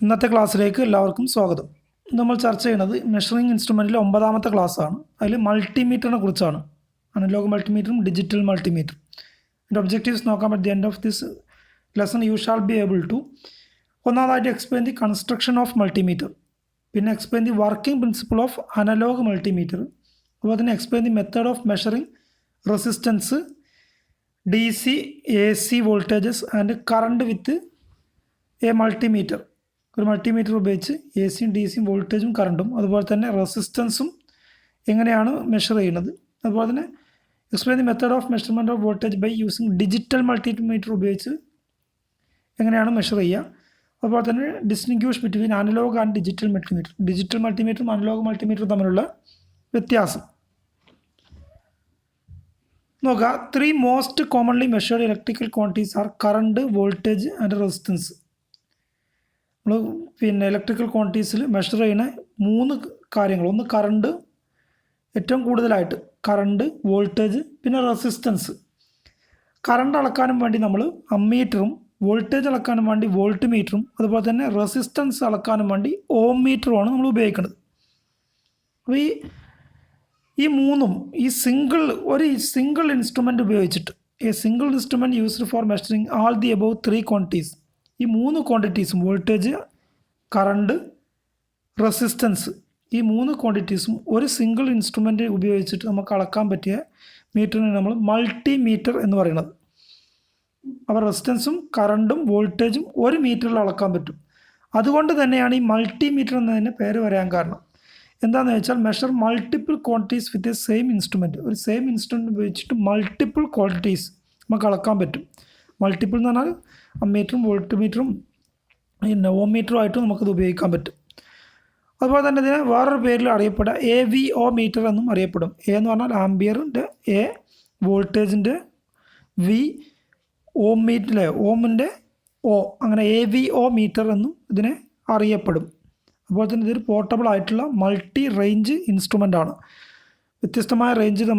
ഇന്നത്തെ ക്ലാസ്സിലേക്ക് എല്ലാവർക്കും സ്വാഗതം. നമ്മൾ ചർച്ച ചെയ്യുന്നത് മെഷറിംഗ് ഇൻസ്ട്രുമെൻറ്റിലെ 9ാമത്തെ ക്ലാസ്സാണ്. അതിൽ മൾട്ടിമീറ്ററിനെ കുറിച്ചാണ്. അനലോഗ് മൾട്ടിമീറ്ററും ഡിജിറ്റൽ മൾട്ടിമീറ്ററും. എൻ്റെ ഒബ്ജക്റ്റീവ്സ് നോക്കാം. At the end of this lesson you shall be able to ഒന്നാമതായിട്ട് explain the construction of multimeter, പിന്നെ explain the working principle of analog multimeter, അതുപോലെ തന്നെ explain the method of measuring resistance, DC, AC voltages and current with a multimeter. ഒരു multimeter ഉപയോഗിച്ച് AC യും DC യും വോൾട്ടേജും കറണ്ടും അതുപോലെ തന്നെ റെസിസ്റ്റൻസും എങ്ങനെയാണ് മെഷർ ചെയ്യുന്നത്. അതുപോലെ തന്നെ explain the method of measurement of voltage by using digital multimeter ഉപയോഗിച്ച് എങ്ങനെയാണ് മെഷർ ചെയ്യുക. അതുപോലെ തന്നെ distinguish between analog and digital multimeter, digital മൾട്ടിമീറ്ററും അനലോഗ് മൾട്ടിമീറ്ററും തമ്മിലുള്ള വ്യത്യാസം നോക്കുക. 3 most commonly measured electrical quantities are current, voltage and resistance. നമ്മൾ ഇലക്ട്രിക്കൽ ക്വാണ്ടിറ്റീസിൽ മെഷർ ചെയ്യുന്ന 3 കാര്യങ്ങൾ, ഒന്ന് കറണ്ട്, ഏറ്റവും കൂടുതലായിട്ട് കറണ്ട്, വോൾട്ടേജ്, പിന്നെ റെസിസ്റ്റൻസ്. കറണ്ട് അളക്കാനും വേണ്ടി നമ്മൾ അമ്മീറ്ററും, വോൾട്ടേജ് അളക്കാനും വേണ്ടി വോൾട്ട് മീറ്ററും, അതുപോലെ തന്നെ റെസിസ്റ്റൻസ് അളക്കാനും വേണ്ടി ഓം മീറ്ററുമാണ് നമ്മൾ ഉപയോഗിക്കുന്നത്. അപ്പോൾ ഈ മൂന്നും ഒരു സിംഗിൾ ഇൻസ്ട്രുമെൻ്റ് ഉപയോഗിച്ചിട്ട്, A single instrument used four measuring all the above 3 quantities, ഈ 3 ക്വാണ്ടിറ്റീസും വോൾട്ടേജ്, കറണ്ട്, റെസിസ്റ്റൻസ്, ഈ 3 ക്വാണ്ടിറ്റീസും ഒരു സിംഗിൾ ഇൻസ്ട്രുമെൻ്റ് ഉപയോഗിച്ചിട്ട് നമുക്ക് അളക്കാൻ പറ്റിയ മീറ്ററിനെ നമ്മൾ മൾട്ടിമീറ്റർ എന്ന് പറയുന്നത്. അപ്പോൾ റെസിസ്റ്റൻസും കറണ്ടും വോൾട്ടേജും ഒരു മീറ്ററിൽ അളക്കാൻ പറ്റും. അതുകൊണ്ട് തന്നെയാണ് ഈ മൾട്ടിമീറ്റർ എന്നതിന് പേര് വരാൻ കാരണം. എന്താണെന്ന് വെച്ചാൽ measure multiple quantities with a same instrument. ഒരു സെയിം ഇൻസ്ട്രുമെൻറ്റ് ഉപയോഗിച്ചിട്ട് മൾട്ടിപ്പിൾ ക്വാണ്ടിറ്റീസ് നമുക്ക് അളക്കാൻ പറ്റും. മൾട്ടിപ്പിൾ എന്ന് പറഞ്ഞാൽ അമ്മീറ്ററും വോൾട്ട് മീറ്ററും ഓം മീറ്ററും ആയിട്ടും നമുക്കത് ഉപയോഗിക്കാൻ പറ്റും. അതുപോലെ തന്നെ ഇതിനെ വേറൊരു പേരിൽ അറിയപ്പെടുക AVO മീറ്റർ എന്നും അറിയപ്പെടും. A എന്ന് പറഞ്ഞാൽ ആംബിയറിൻ്റെ A, വോൾട്ടേജിൻ്റെ V, ഓം മീറ്ററിലെ ഓമിൻ്റെ O, അങ്ങനെ AVO മീറ്റർ എന്നും ഇതിനെ അറിയപ്പെടും. അതുപോലെ തന്നെ ഇതൊരു പോർട്ടബിൾ ആയിട്ടുള്ള മൾട്ടി റേഞ്ച് ഇൻസ്ട്രുമെൻ്റ് ആണ്. വ്യത്യസ്തമായ റേഞ്ചിൽ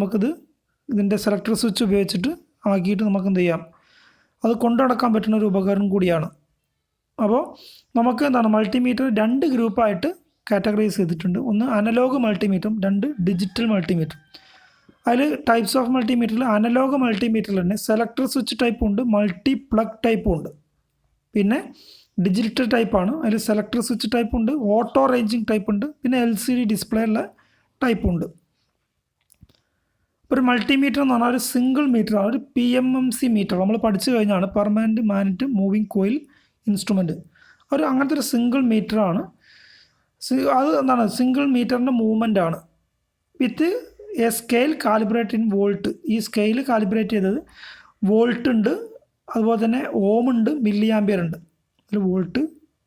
ഇതിൻ്റെ സെലക്ടർ സ്വിച്ച് ഉപയോഗിച്ചിട്ട് ആക്കിയിട്ട് നമുക്ക് എന്ത് ചെയ്യാം, അത് കൊണ്ടു നടക്കാൻ പറ്റുന്ന ഒരു ഉപകരണം കൂടിയാണ്. അപ്പോൾ നമുക്ക് മൾട്ടിമീറ്റർ 2 ഗ്രൂപ്പായിട്ട് കാറ്റഗറൈസ് ചെയ്തിട്ടുണ്ട്. ഒന്ന് അനലോഗ് മൾട്ടിമീറ്ററും, 2 ഡിജിറ്റൽ മൾട്ടിമീറ്റർ. അതിൽ ടൈപ്സ് ഓഫ് മൾട്ടിമീറ്ററിൽ അനലോഗ് മൾട്ടിമീറ്ററിൽ തന്നെ സെലക്ടർ സ്വിച്ച് ടൈപ്പും ഉണ്ട്, മൾട്ടി പ്ലഗ് ടൈപ്പും ഉണ്ട്. പിന്നെ ഡിജിറ്റൽ ടൈപ്പാണ്, അതിൽ സെലക്ടർ സ്വിച്ച് ടൈപ്പ് ഉണ്ട്, ഓട്ടോ റേഞ്ചിങ് ടൈപ്പ് ഉണ്ട്, പിന്നെ LCD ഡിസ്പ്ലേ ഉള്ള ടൈപ്പ് ഉണ്ട്. ഒരു മൾട്ടിമീറ്റർ എന്ന് പറഞ്ഞാൽ ഒരു സിംഗിൾ മീറ്ററാണ്, ഒരു PMMC മീറ്റർ. നമ്മൾ പഠിച്ചു കഴിഞ്ഞാണ് permanent magnet moving coil instrument. അങ്ങനത്തെ ഒരു സിംഗിൾ മീറ്ററാണ്. അത് സിംഗിൾ മീറ്ററിൻ്റെ മൂവ്മെൻ്റ് ആണ് with a scale calibrate in volt. ഈ സ്കെയിൽ കാലിബ്രേറ്റ് ചെയ്തത് വോൾട്ട് ഉണ്ട്, അതുപോലെ തന്നെ ഓം ഉണ്ട്, മില്ലി ആംബിയർ ഉണ്ട്. അതിൽ വോൾട്ട്,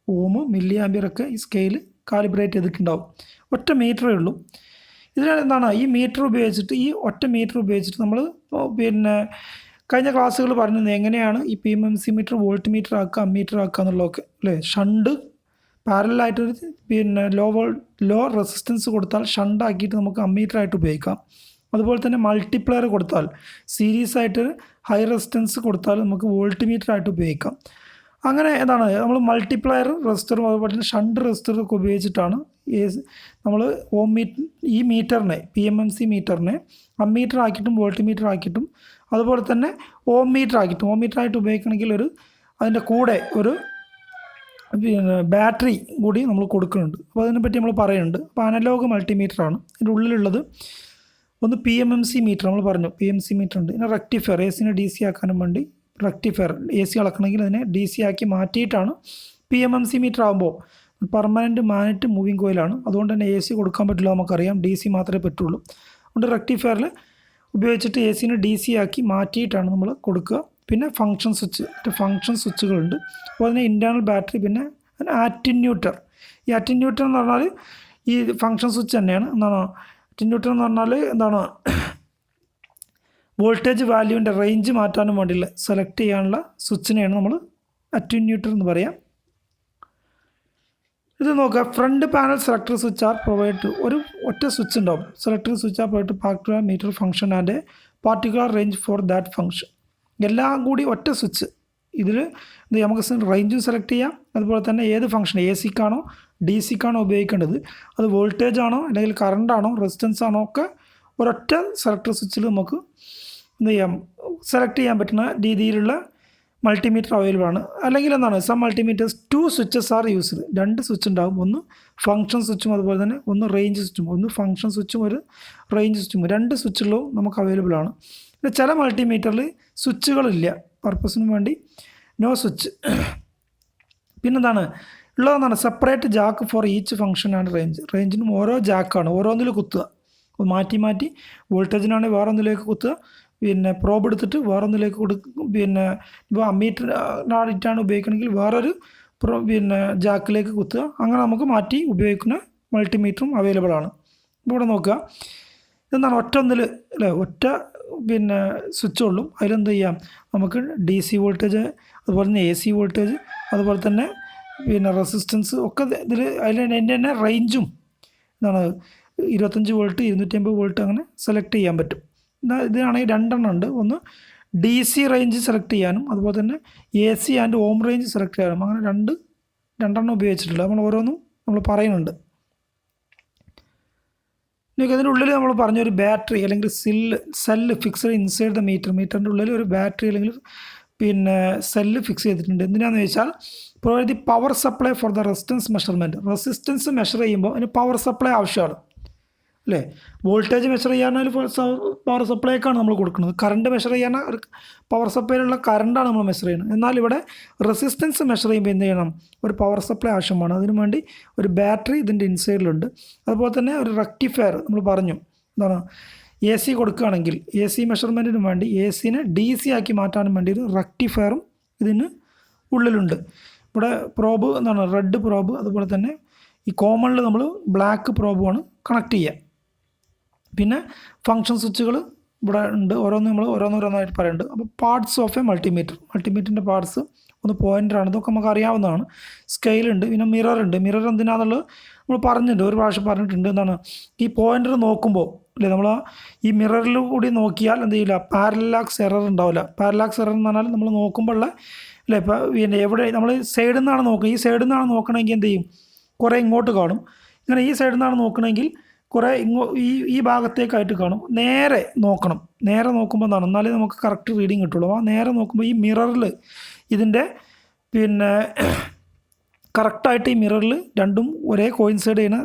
ഓം, മില്ലി ആംബിയർ ഒക്കെ ഈ സ്കെയിൽ കാലിബ്രേറ്റ് ചെയ്തിട്ടുണ്ടാവും. ഒറ്റ മീറ്ററേ ഉള്ളൂ. ഇതിനെന്താണ് ഈ ഒറ്റ മീറ്റർ ഉപയോഗിച്ചിട്ട് നമ്മൾ കഴിഞ്ഞ ക്ലാസ്സുകൾ പറഞ്ഞത് എങ്ങനെയാണ് ഈ PMMC മീറ്റർ വോൾട്ട് മീറ്റർ ആക്കുക, അമ്മീറ്റർ ആക്കുക എന്നുള്ളതൊക്കെ അല്ലേ. ഷണ്ട് പാരലായിട്ടൊരു ലോ റെസിസ്റ്റൻസ് കൊടുത്താൽ ഷണ്ടാക്കിയിട്ട് നമുക്ക് അമ്മീറ്ററായിട്ട് ഉപയോഗിക്കാം. അതുപോലെ തന്നെ മൾട്ടിപ്ലയർ കൊടുത്താൽ, സീരീസ് ആയിട്ട് ഹൈ റെസിസ്റ്റൻസ് കൊടുത്താൽ നമുക്ക് വോൾട്ട് മീറ്ററായിട്ട് ഉപയോഗിക്കാം. അങ്ങനെ നമ്മൾ മൾട്ടിപ്ലയർ റെസിസ്റ്ററും അതുപോലെ തന്നെ ഷണ്ട് റെസിസ്റ്ററൊക്കെ ഉപയോഗിച്ചിട്ടാണ് നമ്മൾ ഈ മീറ്ററിനെ, PMMC മീറ്ററിനെ അമ്മീറ്റർ ആക്കിയിട്ടും വോൾട്ട് മീറ്റർ ആക്കിയിട്ടും അതുപോലെ തന്നെ ഓം മീറ്റർ ആയിട്ട് ഉപയോഗിക്കണമെങ്കിൽ അതിൻ്റെ കൂടെ ഒരു ബാറ്ററി കൂടി നമ്മൾ കൊടുക്കുന്നുണ്ട്. അപ്പോൾ അതിനെപ്പറ്റി നമ്മൾ പറയുന്നുണ്ട്. അപ്പോൾ അനലോഗ് മൾട്ടിമീറ്ററാണ്. ഇതിൻ്റെ ഉള്ളിലുള്ളത് ഒന്ന് PMMC മീറ്റർ, നമ്മൾ പറഞ്ഞു PMMC മീറ്റർ ഉണ്ട്. പിന്നെ റെക്ടിഫയർ, ACനെ DC ആക്കാനും വേണ്ടി റെക്ടിഫയർ, AC അളക്കണമെങ്കിൽ അതിനെ DC ആക്കി മാറ്റിയിട്ടാണ്. PMMC മീറ്റർ ആകുമ്പോൾ പെർമനൻറ്റ് മാഗ്നറ്റ് മൂവിങ് കോയിലാണ്, അതുകൊണ്ട് തന്നെ AC കൊടുക്കാൻ പറ്റില്ല, നമുക്കറിയാം. DC മാത്രമേ പറ്റുള്ളൂ. അതുകൊണ്ട് റെക്ടിഫയറിൽ ഉപയോഗിച്ചിട്ട് ACനെ DC ആക്കി മാറ്റിയിട്ടാണ് നമ്മൾ കൊടുക്കുക. പിന്നെ ഫങ്ഷൻ സ്വിച്ചുകളുണ്ട്. അപ്പോൾ അതിന് ഇൻറ്റേർണൽ ബാറ്ററി, പിന്നെ അറ്റിന്യൂട്ടർ. ഈ അറ്റിന്യൂട്ടർ എന്ന് പറഞ്ഞാൽ ഈ ഫങ്ഷൻ സ്വിച്ച് തന്നെയാണ്. അറ്റിന്യൂട്ടർ എന്ന് പറഞ്ഞാൽ വോൾട്ടേജ് വാല്യൂവിൻ്റെ റേഞ്ച് മാറ്റാനും വേണ്ടിയുള്ള സെലക്ട് ചെയ്യാനുള്ള സ്വിച്ചിനെയാണ് നമ്മൾ അറ്റിന്യൂട്ടർ എന്ന് പറയാം. ഇത് നോക്കുക, front panel selector switch are provide ഒരു ഒറ്റ സ്വിച്ച് ഉണ്ടാവും. Selector switch are provide particular meter function and particular range for that function. എല്ലാം കൂടി ഒറ്റ സ്വിച്ച്, ഇതിൽ നമുക്ക് റേഞ്ചും സെലക്ട് ചെയ്യാം, അതുപോലെ തന്നെ ഏത് ഫംഗ്ഷൻ എ സിക്കാണോ ഡി സിക്കാണോ ഉപയോഗിക്കേണ്ടത്, അത് വോൾട്ടേജ് ആണോ അല്ലെങ്കിൽ കറണ്ട് ആണോ റെസിസ്റ്റൻസ് ആണോ ഒക്കെ ഒരൊറ്റ സെലക്ടർ സ്വിച്ചിൽ നമുക്ക് എന്ത് ചെയ്യാം സെലക്ട് ചെയ്യാൻ പറ്റുന്ന രീതിയിലുള്ള മൾട്ടിമീറ്റർ അവൈലബിൾ ആണ്. അല്ലെങ്കിൽ എന്താണ് some multimeters 2 switches are used, 2 switch ഉണ്ടാകും, ഒന്ന് ഫംഗ്ഷൻ സ്വിച്ചും അതുപോലെ തന്നെ ഒന്ന് റേഞ്ച് സ്വിച്ചും, ഒന്ന് ഫംഗ്ഷൻ സ്വിച്ചും ഒരു റേഞ്ച് സ്വിച്ചും, 2 സ്വിച്ചുകളും നമുക്ക് അവൈലബിൾ ആണ്. പിന്നെ ചില മൾട്ടിമീറ്ററിൽ സ്വിച്ചുകളില്ല, പർപ്പസിന് വേണ്ടി നോ സ്വിച്ച്. പിന്നെന്താണ് ഉള്ളതെന്നാണ് separate jack for each function and റേഞ്ചിനും ഓരോ ജാക്കാണ്, ഓരോന്നിൽ കുത്തുക, മാറ്റി മാറ്റി വോൾട്ടേജിനാണെങ്കിൽ വേറെ ഒന്നിലേക്ക് കുത്തുക, പിന്നെ പ്രോബ് എടുത്തിട്ട് വേറൊന്നിലേക്ക് കൊടുക്കും, പിന്നെ ഇപ്പോൾ അമ്മീറ്റർ ആയിട്ടാണ് ഉപയോഗിക്കണമെങ്കിൽ വേറൊരു പിന്നെ ജാക്കിലേക്ക് കുത്തുക, അങ്ങനെ നമുക്ക് മാറ്റി ഉപയോഗിക്കുന്ന മൾട്ടിമീറ്ററും അവൈലബിൾ ആണ്. ഇവിടെ നോക്കുക, ഇതെന്താണ് ഒറ്റ അല്ലേ, ഒറ്റ പിന്നെ സ്വിച്ച് ഉള്ളൂ, അതിലെന്ത് ചെയ്യാം നമുക്ക് DC വോൾട്ടേജ് അതുപോലെ തന്നെ AC വോൾട്ടേജ് അതുപോലെ തന്നെ പിന്നെ റെസിസ്റ്റൻസ് ഒക്കെ ഇതിൽ അതിൽ എൻ്റെ തന്നെ റേഞ്ചും എന്താണ് 25 വോൾട്ട് 250 വോൾട്ട് അങ്ങനെ സെലക്ട് ചെയ്യാൻ പറ്റും. ഇതാണെങ്കിൽ 2 എണ്ണം ഉണ്ട്, ഒന്ന് DC റേഞ്ച് സെലക്ട് ചെയ്യാനും അതുപോലെ തന്നെ AC and ohm range select ചെയ്യാനും, അങ്ങനെ 2 എണ്ണം ഉപയോഗിച്ചിട്ടില്ല, നമ്മൾ ഓരോന്നും നമ്മൾ പറയുന്നുണ്ട്. നിങ്ങൾക്ക് അതിനുള്ളിൽ നമ്മൾ പറഞ്ഞൊരു ബാറ്ററി അല്ലെങ്കിൽ സെല്ല് ഫിക്സ്ഡ് ഇൻസൈഡ് ദ മീറ്ററിൻ്റെ ഉള്ളിൽ ഒരു ബാറ്ററി അല്ലെങ്കിൽ പിന്നെ സെല്ല് ഫിക്സ് ചെയ്തിട്ടുണ്ട്. എന്തിനാണെന്ന് വെച്ചാൽ provide the power supply for the resistance measurement. Resistance measure ചെയ്യുമ്പോൾ അതിന് പവർ സപ്ലൈ ആവശ്യമാണ് അല്ലേ. വോൾട്ടേജ് മെഷർ ചെയ്യാനായി പവർ സപ്ലൈക്കാണ് നമ്മൾ കൊടുക്കുന്നത്, കറണ്ട് മെഷർ ചെയ്യാൻ ഒരു പവർ സപ്ലൈയിലുള്ള കറണ്ടാണ് നമ്മൾ മെഷർ ചെയ്യുന്നത്. എന്നാൽ ഇവിടെ റെസിസ്റ്റൻസ് മെഷർ ചെയ്യുമ്പോൾ എന്ത് ചെയ്യണം, ഒരു പവർ സപ്ലൈ ആവശ്യമാണ്, അതിനു വേണ്ടി ഒരു ബാറ്ററി ഇതിൻ്റെ ഇൻസൈഡിലുണ്ട്. അതുപോലെ തന്നെ ഒരു റെക്ടിഫയർ നമ്മൾ പറഞ്ഞു, എന്താണ് AC കൊടുക്കുകയാണെങ്കിൽ AC മെഷർമെൻറ്റിന് വേണ്ടി ACനെ DC ആക്കി മാറ്റാനും വേണ്ടി ഒരു റെക്ടിഫയറും ഇതിന് ഉള്ളിലുണ്ട്. ഇവിടെ പ്രോബ് എന്താണ് റെഡ് പ്രോബ്, അതുപോലെ തന്നെ ഈ കോമണിൽ നമ്മൾ ബ്ലാക്ക് പ്രോബുമാണ് കണക്ട് ചെയ്യുക. പിന്നെ ഫങ്ഷൻ സ്വിച്ചുകൾ ഇവിടെ ഉണ്ട്, ഓരോന്നോരോന്നായിട്ട് പറയുന്നുണ്ട്. അപ്പോൾ പാർട്സ് ഓഫ് എ മൾട്ടിമീറ്ററിൻ്റെ പാർട്സ് ഒന്ന് പോയിൻ്ററാണ്, ഇതൊക്കെ നമുക്ക് അറിയാവുന്നതാണ്. സ്കെയിലുണ്ട്, പിന്നെ മിറർ എന്തിനാണെന്നുള്ളത് നമ്മൾ പറഞ്ഞിട്ടുണ്ട്, ഒരു പ്രാവശ്യം പറഞ്ഞിട്ടുണ്ട്. എന്താണ് ഈ പോയിൻ്റർ നോക്കുമ്പോൾ അല്ലേ, നമ്മൾ ഈ മിററിൽ കൂടി നോക്കിയാൽ എന്ത് ചെയ്യില്ല, പാരലാക്സ് എറർ ഉണ്ടാവില്ല. പാരലാക്സ് എറർ എന്ന് പറഞ്ഞാൽ നമ്മൾ നോക്കുമ്പോഴുള്ള അല്ലേ, ഇപ്പോൾ പിന്നെ എവിടെ നമ്മൾ സൈഡിൽ നിന്നാണ് നോക്കുക, ഈ സൈഡിൽ നിന്നാണ് നോക്കണമെങ്കിൽ എന്ത് ചെയ്യും, കുറേ ഇങ്ങോട്ട് കാണും. ഇങ്ങനെ ഈ സൈഡിൽ നിന്നാണ് നോക്കണമെങ്കിൽ കുറേ ഈ ഭാഗത്തേക്കായിട്ട് കാണും. നേരെ നോക്കുമ്പോൾ എന്താണ്, എന്നാലേ നമുക്ക് കറക്റ്റ് റീഡിങ് കിട്ടുള്ളൂ. ആ നേരെ നോക്കുമ്പോൾ ഈ മിററിൽ ഇതിൻ്റെ പിന്നെ കറക്റ്റായിട്ട് ഈ മിററിൽ രണ്ടും ഒരേ കോയിൻസൈഡ് ചെയ്യുന്ന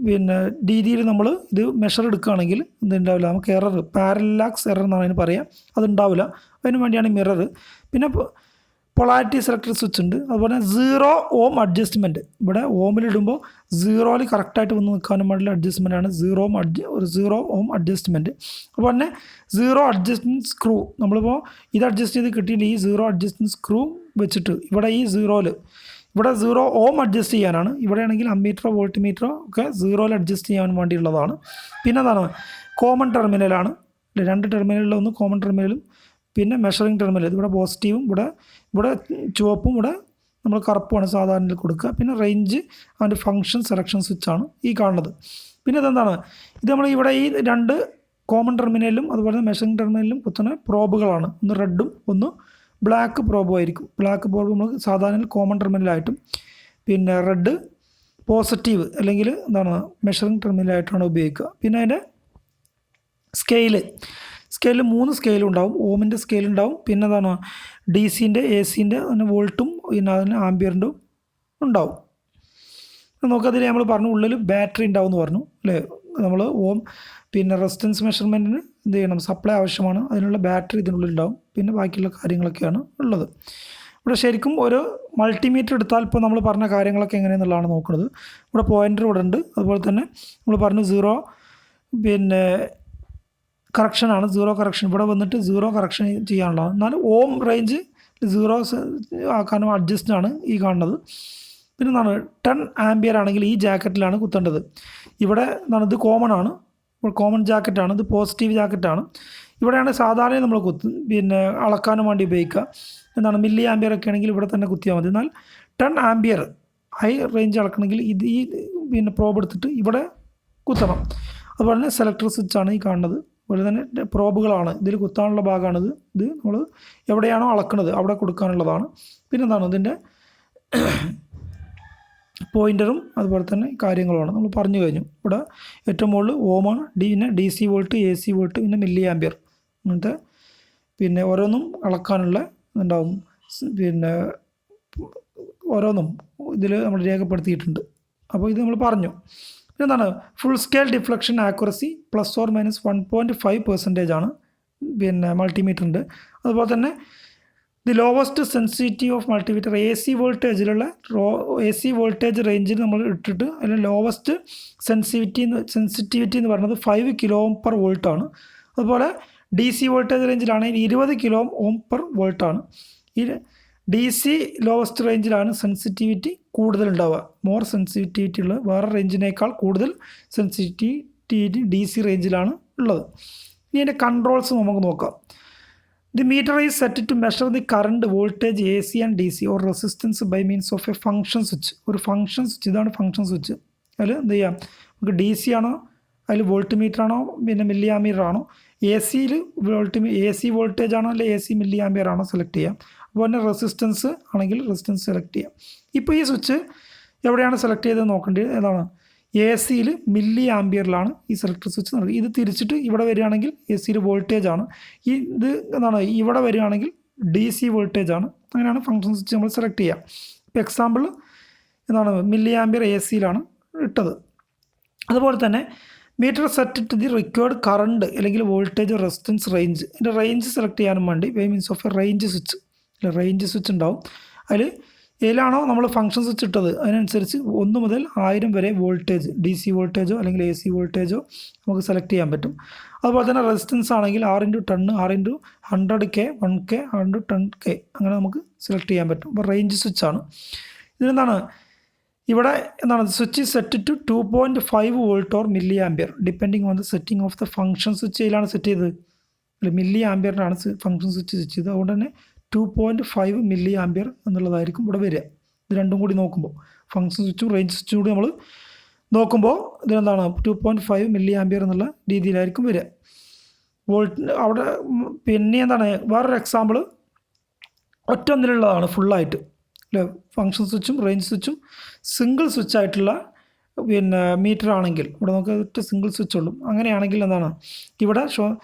പിന്നെ രീതിയിൽ നമ്മൾ ഇത് മെഷർ എടുക്കുകയാണെങ്കിൽ എന്തുണ്ടാവില്ല, നമുക്ക് എറർ പാരലാക്സ് എറർ എന്നാണ് അതിന് പറയുക, അതുണ്ടാവില്ല. അതിന് വേണ്ടിയാണ് മിറർ. പിന്നെ പൊളാരിറ്റി സെലക്ടർ സ്വിച്ച് ഉണ്ട്, അതുപോലെ 0 ഓം അഡ്ജസ്റ്റ്മെൻറ്റ്. ഇവിടെ ഓമിലിടുമ്പോൾ 0യിൽ കറക്റ്റായിട്ട് വന്ന് നിൽക്കാനും വേണ്ടിയുള്ള അഡ്ജസ്റ്റ്മെൻറ്റാണ് 0 ഓം അഡ്ജസ്റ്റ്മെൻറ്റ്. അതുപോലെ തന്നെ 0 അഡ്ജസ്റ്റ്മെൻറ്റ് സ്ക്രൂ, നമ്മളിപ്പോൾ ഇത് അഡ്ജസ്റ്റ് ചെയ്ത് കിട്ടിയില്ല, ഈ 0 അഡ്ജസ്റ്റ്മെൻറ്റ് സ്ക്രൂ വെച്ചിട്ട് ഇവിടെ ഈ 0 ഓം അഡ്ജസ്റ്റ് ചെയ്യാനാണ്. ഇവിടെയാണെങ്കിൽ അമ്മീറ്ററോ വോൾട്ട്മീറ്ററോ ഒക്കെ 0യിൽ അഡ്ജസ്റ്റ് ചെയ്യാൻ വേണ്ടിയുള്ളതാണ്. പിന്നെ എന്താണ് കോമൺ ടെർമിനലാണ്, 2 ടെർമിനലിൽ ഒന്ന് കോമൺ ടെർമിനലും പിന്നെ മെഷറിംഗ് ടെർമിനൽ, ഇവിടെ പോസിറ്റീവും ഇവിടെ ചുവപ്പും ഇവിടെ നമ്മൾ കറുപ്പുമാണ് സാധാരണ കൊടുക്കുക. പിന്നെ റേഞ്ച് ആൻഡ് ഫങ്ഷൻ സെലക്ഷൻ സ്വിച്ചാണ് ഈ കാണുന്നത്. പിന്നെ ഇതെന്താണ്, ഇത് നമ്മൾ ഇവിടെ ഈ 2 കോമൺ ടെർമിനലിലും അതുപോലെ തന്നെ മെഷറിംഗ് ടെർമിനലിലും കുത്തുന്ന പ്രോബുകളാണ്, ഒന്ന് റെഡും ഒന്ന് ബ്ലാക്ക് പ്രോബും ആയിരിക്കും. ബ്ലാക്ക് പ്രോബ് നമ്മൾ സാധാരണ കോമൺ ടെർമിനലായിട്ടും പിന്നെ റെഡ് പോസിറ്റീവ് അല്ലെങ്കിൽ എന്താണ് മെഷറിംഗ് ടെർമിനലായിട്ടാണ് ഉപയോഗിക്കുക. പിന്നെ അതിൻ്റെ സ്കെയില് 3 സ്കെയിലുണ്ടാവും, ഓമിൻ്റെ സ്കെയിലുണ്ടാവും, പിന്നെ എന്താണ് DC-ൻ്റെ AC-ൻ്റെ അതിന് വോൾട്ടും പിന്നെ അതിന് ആംബിയറിൻ്റെ ഉണ്ടാവും. നമുക്കതിൽ നമ്മൾ പറഞ്ഞു ഉള്ളിൽ ബാറ്ററി ഉണ്ടാവും എന്ന് പറഞ്ഞു അല്ലേ. നമ്മൾ പിന്നെ റെസിസ്റ്റൻസ് മെഷർമെൻറ്റിന് എന്ത് ചെയ്യണം, സപ്ലൈ ആവശ്യമാണ്, അതിനുള്ള ബാറ്ററി ഇതിനുള്ളിൽ ഉണ്ടാവും. പിന്നെ ബാക്കിയുള്ള കാര്യങ്ങളൊക്കെയാണ് ഉള്ളത്. ഇവിടെ ശരിക്കും ഒരു മൾട്ടിമീറ്റർ എടുത്താൽ ഇപ്പോൾ നമ്മൾ പറഞ്ഞ കാര്യങ്ങളൊക്കെ എങ്ങനെയെന്നുള്ളതാണ് നോക്കുന്നത്. ഇവിടെ പോയിൻ്റർ ഇവിടെ ഉണ്ട്, അതുപോലെ തന്നെ നമ്മൾ പറഞ്ഞു 0 പിന്നെ കറക്ഷനാണ്, 0 കറക്ഷൻ ഇവിടെ വന്നിട്ട് 0 കറക്ഷൻ ചെയ്യാനുള്ളതാണ്. എന്നാലും ഓം റേഞ്ച് 0 ആക്കാനും അഡ്ജസ്റ്റ് ആണ് ഈ കാണുന്നത്. പിന്നെ എന്താണ് 10 ആംബിയർ ആണെങ്കിൽ ഈ ജാക്കറ്റിലാണ് കുത്തേണ്ടത്. ഇവിടെ എന്താണ് ഇത് കോമൺ ജാക്കറ്റാണ്, ഇത് പോസിറ്റീവ് ജാക്കറ്റാണ്. ഇവിടെയാണ് സാധാരണ നമ്മൾ പിന്നെ അളക്കാനും വേണ്ടി ഉപയോഗിക്കുക. എന്താണ് മില്ലി ആംബിയർ ഒക്കെ ആണെങ്കിൽ ഇവിടെ തന്നെ കുത്തിയാൽ മതി. എന്നാൽ 10 ആംബിയർ ഹൈ റേഞ്ച് അളക്കണമെങ്കിൽ ഇത് ഈ പിന്നെ പ്രോബ് എടുത്തിട്ട് ഇവിടെ കുത്തണം. അതുപോലെ തന്നെ സെലക്ടർ സ്വിച്ചാണ് ഈ കാണുന്നത്, അതുപോലെ തന്നെ പ്രോബുകളാണ്, ഇതിൽ കുത്താനുള്ള ഭാഗമാണിത്. ഇത് നമ്മൾ എവിടെയാണോ അളക്കുന്നത് അവിടെ കൊടുക്കാനുള്ളതാണ്. പിന്നെ എന്താണ് ഇതിൻ്റെ പോയിൻ്ററും അതുപോലെ തന്നെ കാര്യങ്ങളുമാണ് നമ്മൾ പറഞ്ഞു കഴിഞ്ഞു. ഇവിടെ ഏറ്റവും മുകളിൽ ഓമാണ്, പിന്നെ DC വോൾട്ട്, AC വോൾട്ട്, പിന്നെ മില്ലി ആംപിയർ അങ്ങനത്തെ പിന്നെ ഓരോന്നും അളക്കാനുള്ള ഉണ്ടാവും. പിന്നെ ഓരോന്നും ഇതിൽ നമ്മൾ രേഖപ്പെടുത്തിയിട്ടുണ്ട്. അപ്പോൾ ഇത് നമ്മൾ പറഞ്ഞു. പിന്നെ എന്താണ് ഫുൾ സ്കെയിൽ ഡിഫ്ലക്ഷൻ ആക്യുറസി ±1.5% ആണ് പിന്നെ മൾട്ടിമീറ്ററിൻ്റെ. അതുപോലെ തന്നെ the lowest sensitivity of multimeter AC വോൾട്ടേജിലുള്ള AC voltage റേഞ്ചിൽ നമ്മൾ ഇട്ടിട്ട് അതിൽ ലോവസ്റ്റ് സെൻസിറ്റിവിറ്റി എന്ന് പറയുന്നത് 5 kΩ/V ആണ്. അതുപോലെ DC വോൾട്ടേജ് റേഞ്ചിലാണെങ്കിൽ 20 kΩ/V. ഈ DC ലോവസ്റ്റ് റേഞ്ചിലാണ് സെൻസിറ്റിവിറ്റി കൂടുതലുണ്ടാവുക. മോർ സെൻസിറ്റിവിറ്റി ഉള്ള വേറെ റേഞ്ചിനേക്കാൾ കൂടുതൽ സെൻസിറ്റിവിറ്റി DC റേഞ്ചിലാണ് ഉള്ളത്. ഇനി അതിൻ്റെ കൺട്രോൾസ് നമുക്ക് നോക്കാം. The meter is set to measure the current, voltage, AC and DC or resistance by means of a function switch. ഒരു ഫംഗ്ഷൻ സ്വിച്ച്, ഇതാണ് ഫംഗ്ഷൻ സ്വിച്ച്. അതിൽ എന്ത് ചെയ്യാം, നമുക്ക് DC ആണോ, അതിൽ വോൾട്ട് മീറ്റർ ആണോ, പിന്നെ മില്ലി ആംപിയർ ആണോ, AC വോൾട്ടേജ് ആണോ, അല്ലെങ്കിൽ AC മില്ലി ആംപിയർ ആണോ സെലക്ട് ചെയ്യാം. അപ്പോൾ തന്നെ റെസിസ്റ്റൻസ് ആണെങ്കിൽ റെസിസ്റ്റൻസ് സെലക്ട് ചെയ്യാം. ഇപ്പോൾ ഈ സ്വിച്ച് എവിടെയാണ് സെലക്ട് ചെയ്തത് നോക്കേണ്ടത് ഏതാണ്, AC മില്ലി ആംപിയറിലാണ് ഈ സെലക്ടർ സ്വിച്ച് നൽകുക. ഇത് തിരിച്ചിട്ട് ഇവിടെ വരികയാണെങ്കിൽ AC വോൾട്ടേജ് ആണ്. ഇത് എന്താണ് ഇവിടെ വരികയാണെങ്കിൽ DC വോൾട്ടേജ് ആണ്. അങ്ങനെയാണ് ഫംഗ്ഷൻ സ്വിച്ച് നമ്മൾ സെലക്ട് ചെയ്യുക. ഇപ്പോൾ എക്സാമ്പിൾ എന്താണ് മില്ലി ആംപിയർ AC ഇട്ടത്. അതുപോലെ തന്നെ meter set to the required current അല്ലെങ്കിൽ വോൾട്ടേജ് റെസിസ്റ്റൻസ് റേഞ്ച്. ഇതിൻ്റെ റേഞ്ച് സെലക്ട് ചെയ്യാനും വേണ്ടി by means of a range switch, range switch ഉണ്ടാവും. അതിൽ ഏതിലാണോ നമ്മൾ ഫംഗ്ഷൻ സ്വിച്ച് ഇട്ടത് അതിനനുസരിച്ച് 1 മുതൽ 1000 വരെ വോൾട്ടേജ്, DC വോൾട്ടേജോ അല്ലെങ്കിൽ AC വോൾട്ടേജോ നമുക്ക് സെലക്ട് ചെയ്യാൻ പറ്റും. അതുപോലെ തന്നെ റെസിസ്റ്റൻസ് ആണെങ്കിൽ 6x10, 6x100K, 1K, 110K അങ്ങനെ നമുക്ക് സെലക്ട് ചെയ്യാൻ പറ്റും. അപ്പോൾ റേഞ്ച് സ്വിച്ച് ആണ്. ഇതിനെന്താണ് ഇവിടെ എന്താണ് switch set to 2.5 volt or milliampere depending on the setting of the function switch. ഇതിലാണ് സെറ്റ് ചെയ്തത്, അല്ല മില്ലി ആംപിയറിനാണ് ഫംഗ്ഷൻ സ്വിച്ച് സെറ്റ് ചെയ്തത്. അതുകൊണ്ട് തന്നെ 2.5 മില്ലി ആംപിയർ എന്നുള്ളതായിരിക്കും ഇവിടെ വരിക. ഇത് രണ്ടും കൂടി നോക്കുമ്പോൾ ഫംഗ്ഷൻ സ്വിച്ചും റേഞ്ച് സ്വിച്ചും കൂടി നമ്മൾ നോക്കുമ്പോൾ ഇതിനെന്താണ് 2.5 മില്ലി ആംപിയർ എന്നുള്ള രീതിയിലായിരിക്കും വരിക. വോൾട്ട് അവിടെ പിന്നെ എന്താണ് വേറൊരു എക്സാമ്പിൾ ഒറ്റൊന്നിലുള്ളതാണ് ഫുള്ളായിട്ട് അല്ലേ. ഫംഗ്ഷൻ സ്വിച്ചും റേഞ്ച് സ്വിച്ചും സിംഗിൾ സ്വിച്ച് ആയിട്ടുള്ള പിന്നെ മീറ്റർ ആണെങ്കിൽ ഇവിടെ നമുക്ക് ഒറ്റ സിംഗിൾ സ്വിച്ച് ഉള്ളൂ. അങ്ങനെയാണെങ്കിൽ എന്താണ് ഇവിടെ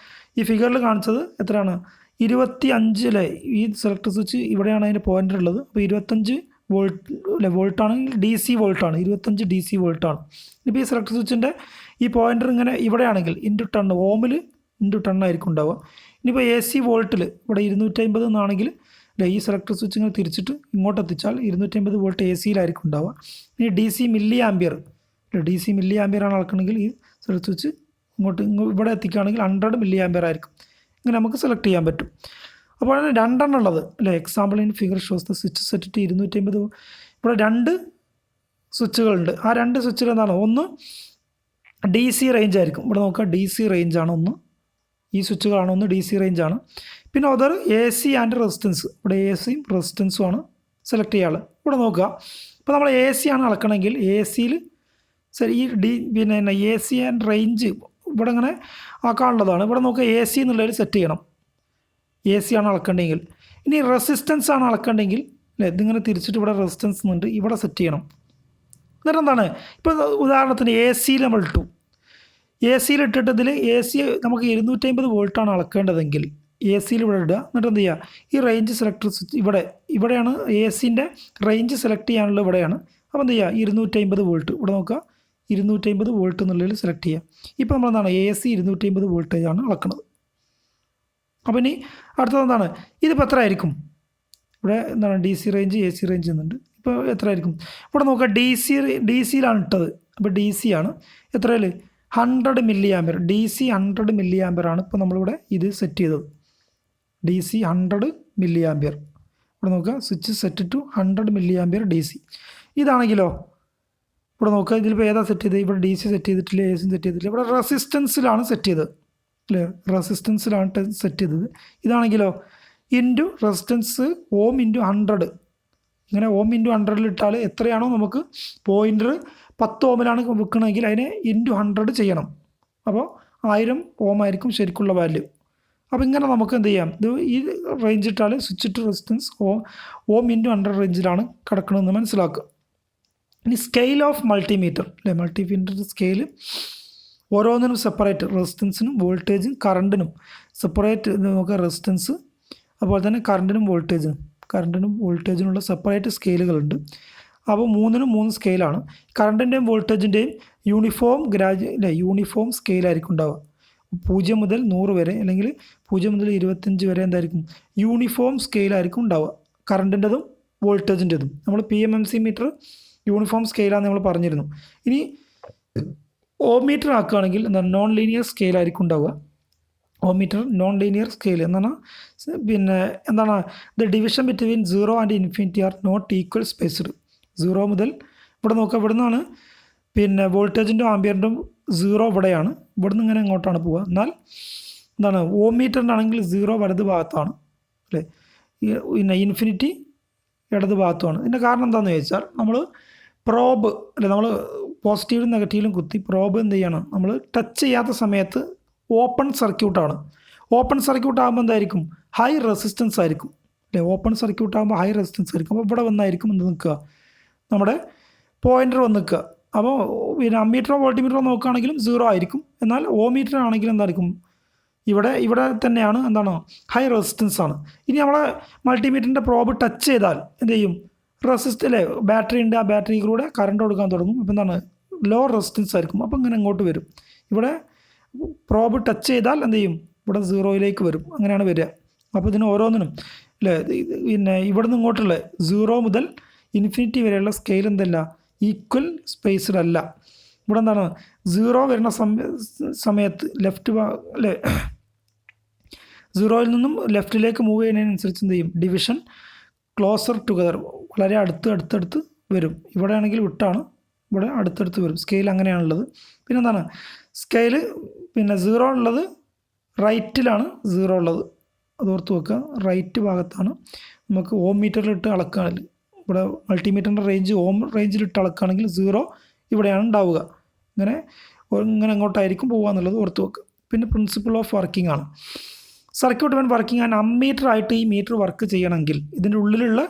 ഈ ഫിഗറിൽ കാണിച്ചത് എത്രയാണ് 25 ഈ സെലക്ടർ സ്വിച്ച് ഇവിടെയാണ് അതിൻ്റെ പോയിൻ്റർ ഉള്ളത്. അപ്പോൾ 25 വോൾട്ട് അല്ലെ വോൾട്ടാണെങ്കിൽ DC വോൾട്ടാണ്, 25 DC വോൾട്ടാണ്. ഇപ്പോൾ ഈ സെലക്ടർ സ്വിച്ചിൻ്റെ ഈ പോയിൻ്റർ ഇങ്ങനെ ഇവിടെയാണെങ്കിൽ ×10 ഓമിൽ ×10 ആയിരിക്കും ഉണ്ടാവുക. ഇനിയിപ്പോൾ AC വോൾട്ടിൽ ഇവിടെ 250 എന്നാണെങ്കിൽ അല്ലെ ഈ സെലക്ടർ സ്വിച്ച് ഇങ്ങനെ തിരിച്ചിട്ട് ഇങ്ങോട്ട് എത്തിച്ചാൽ 250 വോൾട്ട് AC ഉണ്ടാവുക. ഇനി DC milli ampere DC milli ampere ആണ് അളക്കണമെങ്കിൽ ഈ സെലക്ടർ സ്വിച്ച് ഇവിടെ എത്തിക്കുകയാണെങ്കിൽ 100 മില്ലി ആംപിയർ ആയിരിക്കും. ഇങ്ങനെ നമുക്ക് സെലക്ട് ചെയ്യാൻ പറ്റും. അപ്പോൾ രണ്ടെണ്ണം ഉള്ളത് അല്ലേ. Example in figure shows the switch set to 250. ഇവിടെ 2 സ്വിച്ചുകളുണ്ട്. ആ 2 സ്വിച്ചിൽ എന്താണ് ഒന്ന് DC റേഞ്ച് ആയിരിക്കും. ഇവിടെ നോക്കുക DC റേഞ്ചാണ് ഒന്ന്, ഈ സ്വിച്ചുകളാണ് ഒന്ന് DC റേഞ്ചാണ്. പിന്നെ അതർ AC ആൻഡ് റെസിസ്റ്റൻസ്, ഇവിടെ ACയും റെസിസ്റ്റൻസും ആണ് സെലക്ട് ചെയ്യാറ്. ഇവിടെ നോക്കുക ഇപ്പോൾ നമ്മൾ AC ആണ് അളക്കണമെങ്കിൽ ACയിൽ ശരി ഈ പിന്നെ AC ആൻഡ് റേഞ്ച് ഇവിടെ ഇങ്ങനെ ആക്കാനുള്ളതാണ്. ഇവിടെ നോക്കുക AC എന്നുള്ളതിൽ സെറ്റ് ചെയ്യണം, AC ആണ് അളക്കേണ്ടെങ്കിൽ. ഇനി റെസിസ്റ്റൻസ് ആണ് അളക്കേണ്ടെങ്കിൽ അല്ലേ ഇതിങ്ങനെ തിരിച്ചിട്ട് ഇവിടെ റെസിസ്റ്റൻസ് എന്നുണ്ട് ഇവിടെ സെറ്റ് ചെയ്യണം. എന്നിട്ട് എന്താണ് ഇപ്പോൾ ഉദാഹരണത്തിന് ACയിൽ നമ്മൾ ഇട്ടു, ACയിൽ ഇട്ടിട്ട് ഇതിൽ AC നമുക്ക് 250 വോൾട്ടാണ് അളക്കേണ്ടതെങ്കിൽ ACയിൽ ഇവിടെ ഇടുക. എന്നിട്ട് എന്ത് ചെയ്യുക ഈ റേഞ്ച് സെലക്ടർ സ്വിച്ച് ഇവിടെയാണ് ACൻ്റെ റേഞ്ച് സെലക്ട് ചെയ്യാനുള്ള ഇവിടെയാണ്. അപ്പോൾ എന്ത് ചെയ്യുക 250 വോൾട്ട് ഇവിടെ നോക്കുക 250 വോൾട്ട് എന്നുള്ളതിൽ സെലക്ട് ചെയ്യുക. ഇപ്പോൾ നമ്മൾ എന്താണ് AC 250 വോൾട്ടേജാണ് അളക്കുന്നത്. അപ്പോൾ ഇനി അടുത്തത് എന്താണ് ഇതിപ്പോൾ എത്ര ആയിരിക്കും, ഇവിടെ എന്താണ് DC റേഞ്ച് AC റേഞ്ച് എന്നുണ്ട്. ഇപ്പോൾ എത്ര ആയിരിക്കും ഇവിടെ നോക്കുക DCയിലാണ് ഇട്ടത്. അപ്പോൾ DC ആണ് എത്രയിൽ 100 milliampere, DC 100 milliampere ആണ് ഇപ്പോൾ നമ്മളിവിടെ ഇത് സെറ്റ് ചെയ്തത്. DC 100 milliampere. ഇവിടെ നോക്കുക switch set to 100 milliampere DC. ഇതാണെങ്കിലോ ഇവിടെ നോക്കുക ഇതിലിപ്പോൾ ഏതാ സെറ്റ് ചെയ്തത്, ഇവിടെ DC സെറ്റ് ചെയ്തിട്ടില്ല, AC സെറ്റ് ചെയ്തിട്ടില്ല, ഇവിടെ റെസിസ്റ്റൻസിലാണ് സെറ്റ് ചെയ്തത് അല്ലേ, റെസിസ്റ്റൻസിലാണ് സെറ്റ് ചെയ്തത്. ഇതാണെങ്കിലോ ഇൻറ്റു റെസിസ്റ്റൻസ് ഓം ഇൻറ്റു 100, ഇങ്ങനെ ഓം ഇൻറ്റു 100 ഇട്ടാൽ എത്രയാണോ നമുക്ക് പോയിൻ്റർ 10 ഓമിലാണ് വെക്കണമെങ്കിൽ അതിനെ ×100 ചെയ്യണം. അപ്പോൾ 1000 ഓം ആയിരിക്കും ശരിക്കുള്ള വാല്യൂ. അപ്പോൾ ഇങ്ങനെ നമുക്ക് എന്ത് ചെയ്യാം, ഇത് ഈ റേഞ്ച് ഇട്ടാൽ switch to resistance ohm into 100 റേഞ്ചിലാണ് കിടക്കണമെന്ന് മനസ്സിലാക്കുക. ഇനി സ്കെയിൽ ഓഫ് മൾട്ടിമീറ്റർ അല്ലേ, മൾട്ടിമീറ്റർ സ്കെയിൽ ഓരോന്നിനും സെപ്പറേറ്റ്, റെസിസ്റ്റൻസിനും വോൾട്ടേജും കറണ്ടിനും സെപ്പറേറ്റ് നമുക്ക് റെസിസ്റ്റൻസ്, അതുപോലെ തന്നെ കറണ്ടിനും വോൾട്ടേജിനുള്ള സെപ്പറേറ്റ് സ്കെയിലുകളുണ്ട്. അപ്പോൾ 3നും 3 സ്കെയിലാണ്. കറണ്ടിൻ്റെയും വോൾട്ടേജിൻ്റെയും യൂണിഫോം സ്കെയിലായിരിക്കും ഉണ്ടാവുക. 0 മുതൽ 100 വരെ അല്ലെങ്കിൽ 0 മുതൽ 25 വരെ എന്തായിരിക്കും യൂണിഫോം സ്കെയിലായിരിക്കും ഉണ്ടാവുക, കറണ്ടിൻ്റെതും വോൾട്ടേജിൻ്റെതും. നമ്മൾ PMMC മീറ്റർ യൂണിഫോം സ്കെയിലാണെന്ന് നമ്മൾ പറഞ്ഞിരുന്നു. ഇനി ഓം മീറ്റർ ആക്കുകയാണെങ്കിൽ എന്താണ് നോൺ ലീനിയർ സ്കെയിലായിരിക്കും ഉണ്ടാവുക. Ohm meter non linear scale എന്നാണ്. പിന്നെ എന്താണ് the division between 0 and infinity are not equal spaced. 0 മുതൽ ഇവിടെ നോക്കുക, ഇവിടെ നിന്നാണ് പിന്നെ വോൾട്ടേജിൻ്റെ ആംബിയറിൻ്റെ 0 ഇവിടെയാണ്, ഇവിടെ നിന്ന് ഇങ്ങനെ ഇങ്ങോട്ടാണ് പോവുക. എന്നാൽ എന്താണ് ഓം മീറ്ററിൻ്റെ ആണെങ്കിൽ 0 വലത് ഭാഗത്താണ് അല്ലേ, പിന്നെ ഇൻഫിനിറ്റി ഇടത് ഭാഗത്തുമാണ്. ഇതിൻ്റെ കാരണം എന്താണെന്ന് ചോദിച്ചാൽ നമ്മൾ പ്രോബ് അല്ലെ, നമ്മൾ പോസിറ്റീവിലും നെഗറ്റീവിലും കുത്തി പ്രോബ് എന്ത് ചെയ്യണം, നമ്മൾ ടച്ച് ചെയ്യാത്ത സമയത്ത് ഓപ്പൺ സർക്യൂട്ടാണ്. ഓപ്പൺ സർക്യൂട്ട് ആകുമ്പോൾ എന്തായിരിക്കും ഹൈ റെസിസ്റ്റൻസ് ആയിരിക്കും അല്ലേ, ഓപ്പൺ സർക്യൂട്ട് ആകുമ്പോൾ ഹൈ റെസിസ്റ്റൻസ് ആയിരിക്കും. അപ്പോൾ ഇവിടെ വന്നായിരിക്കും എന്ത് നിൽക്കുക, നമ്മുടെ പോയിൻ്റർ വന്ന് നിൽക്കുക. അപ്പോൾ പിന്നെ അമ്മീറ്ററോ വോൾട്ടിമീറ്ററോ നോക്കുകയാണെങ്കിലും 0 ആയിരിക്കും. എന്നാൽ ഓമീറ്റർ ആണെങ്കിലും എന്തായിരിക്കും ഇവിടെ തന്നെയാണ് എന്താണ് ഹൈ റെസിസ്റ്റൻസ് ആണ്. ഇനി നമ്മളെ മൾട്ടിമീറ്ററിൻ്റെ പ്രോബ് ടച്ച് ചെയ്താൽ എന്ത് ചെയ്യും, അല്ലേ ബാറ്ററി ഉണ്ട്, ആ ബാറ്ററിയിലൂടെ കറണ്ട് കൊടുക്കാൻ തുടങ്ങും. അപ്പോൾ എന്താണ് ലോ റെസിസ്റ്റൻസ് ആയിരിക്കും. അപ്പോൾ ഇങ്ങനെ ഇങ്ങോട്ട് വരും. ഇവിടെ പ്രോബ് ടച്ച് ചെയ്താൽ എന്ത് ചെയ്യും, ഇവിടെ 0യിലേക്ക് വരും. അങ്ങനെയാണ് വരിക. അപ്പോൾ ഇതിന് ഓരോന്നിനും അല്ലേ, പിന്നെ ഇവിടെ നിന്ന് ഇങ്ങോട്ടുള്ള 0 മുതൽ ഇൻഫിനിറ്റി വരെയുള്ള സ്കെയിൽ എന്തല്ല ഈക്വൽ സ്പേസ്ഡ് അല്ല. ഇവിടെ എന്താണ് 0 വരുന്ന സമയത്ത് ലെഫ്റ്റ് അല്ലേ, 0യിൽ നിന്നും ലെഫ്റ്റിലേക്ക് മൂവ് ചെയ്യുന്നതിനനുസരിച്ച് എന്ത് ചെയ്യും, ഡിവിഷൻ ക്ലോസർ ടുഗദർ, വളരെ അടുത്തടുത്ത് വരും. ഇവിടെ ആണെങ്കിൽ വിട്ടാണ്, ഇവിടെ അടുത്തടുത്ത് വരും. സ്കെയിൽ അങ്ങനെയാണുള്ളത്. പിന്നെ എന്താണ് സ്കെയിൽ പിന്നെ 0 ഉള്ളത് റൈറ്റിലാണ് 0 ഉള്ളത്, അത് ഓർത്ത് വെക്കുക. റൈറ്റ് ഭാഗത്താണ് നമുക്ക് ഓം മീറ്ററിലിട്ട് അളക്കുകയാണെങ്കിൽ, ഇവിടെ മൾട്ടിമീറ്ററിൻ്റെ റേഞ്ച് ഓം റേഞ്ചിലിട്ട് അളക്കുകയാണെങ്കിൽ 0 ഇവിടെയാണ് ഉണ്ടാവുക. ഇങ്ങനെ അങ്ങോട്ടായിരിക്കും പോകുക എന്നുള്ളത് ഓർത്ത് വെക്കുക. പിന്നെ പ്രിൻസിപ്പിൾ ഓഫ് വർക്കിംഗ് ആണ്. Circuit when working and ammeter ആയിട്ട് ഈ മീറ്റർ വർക്ക് ചെയ്യണമെങ്കിൽ ഇതിൻ്റെ ഉള്ളിലുള്ള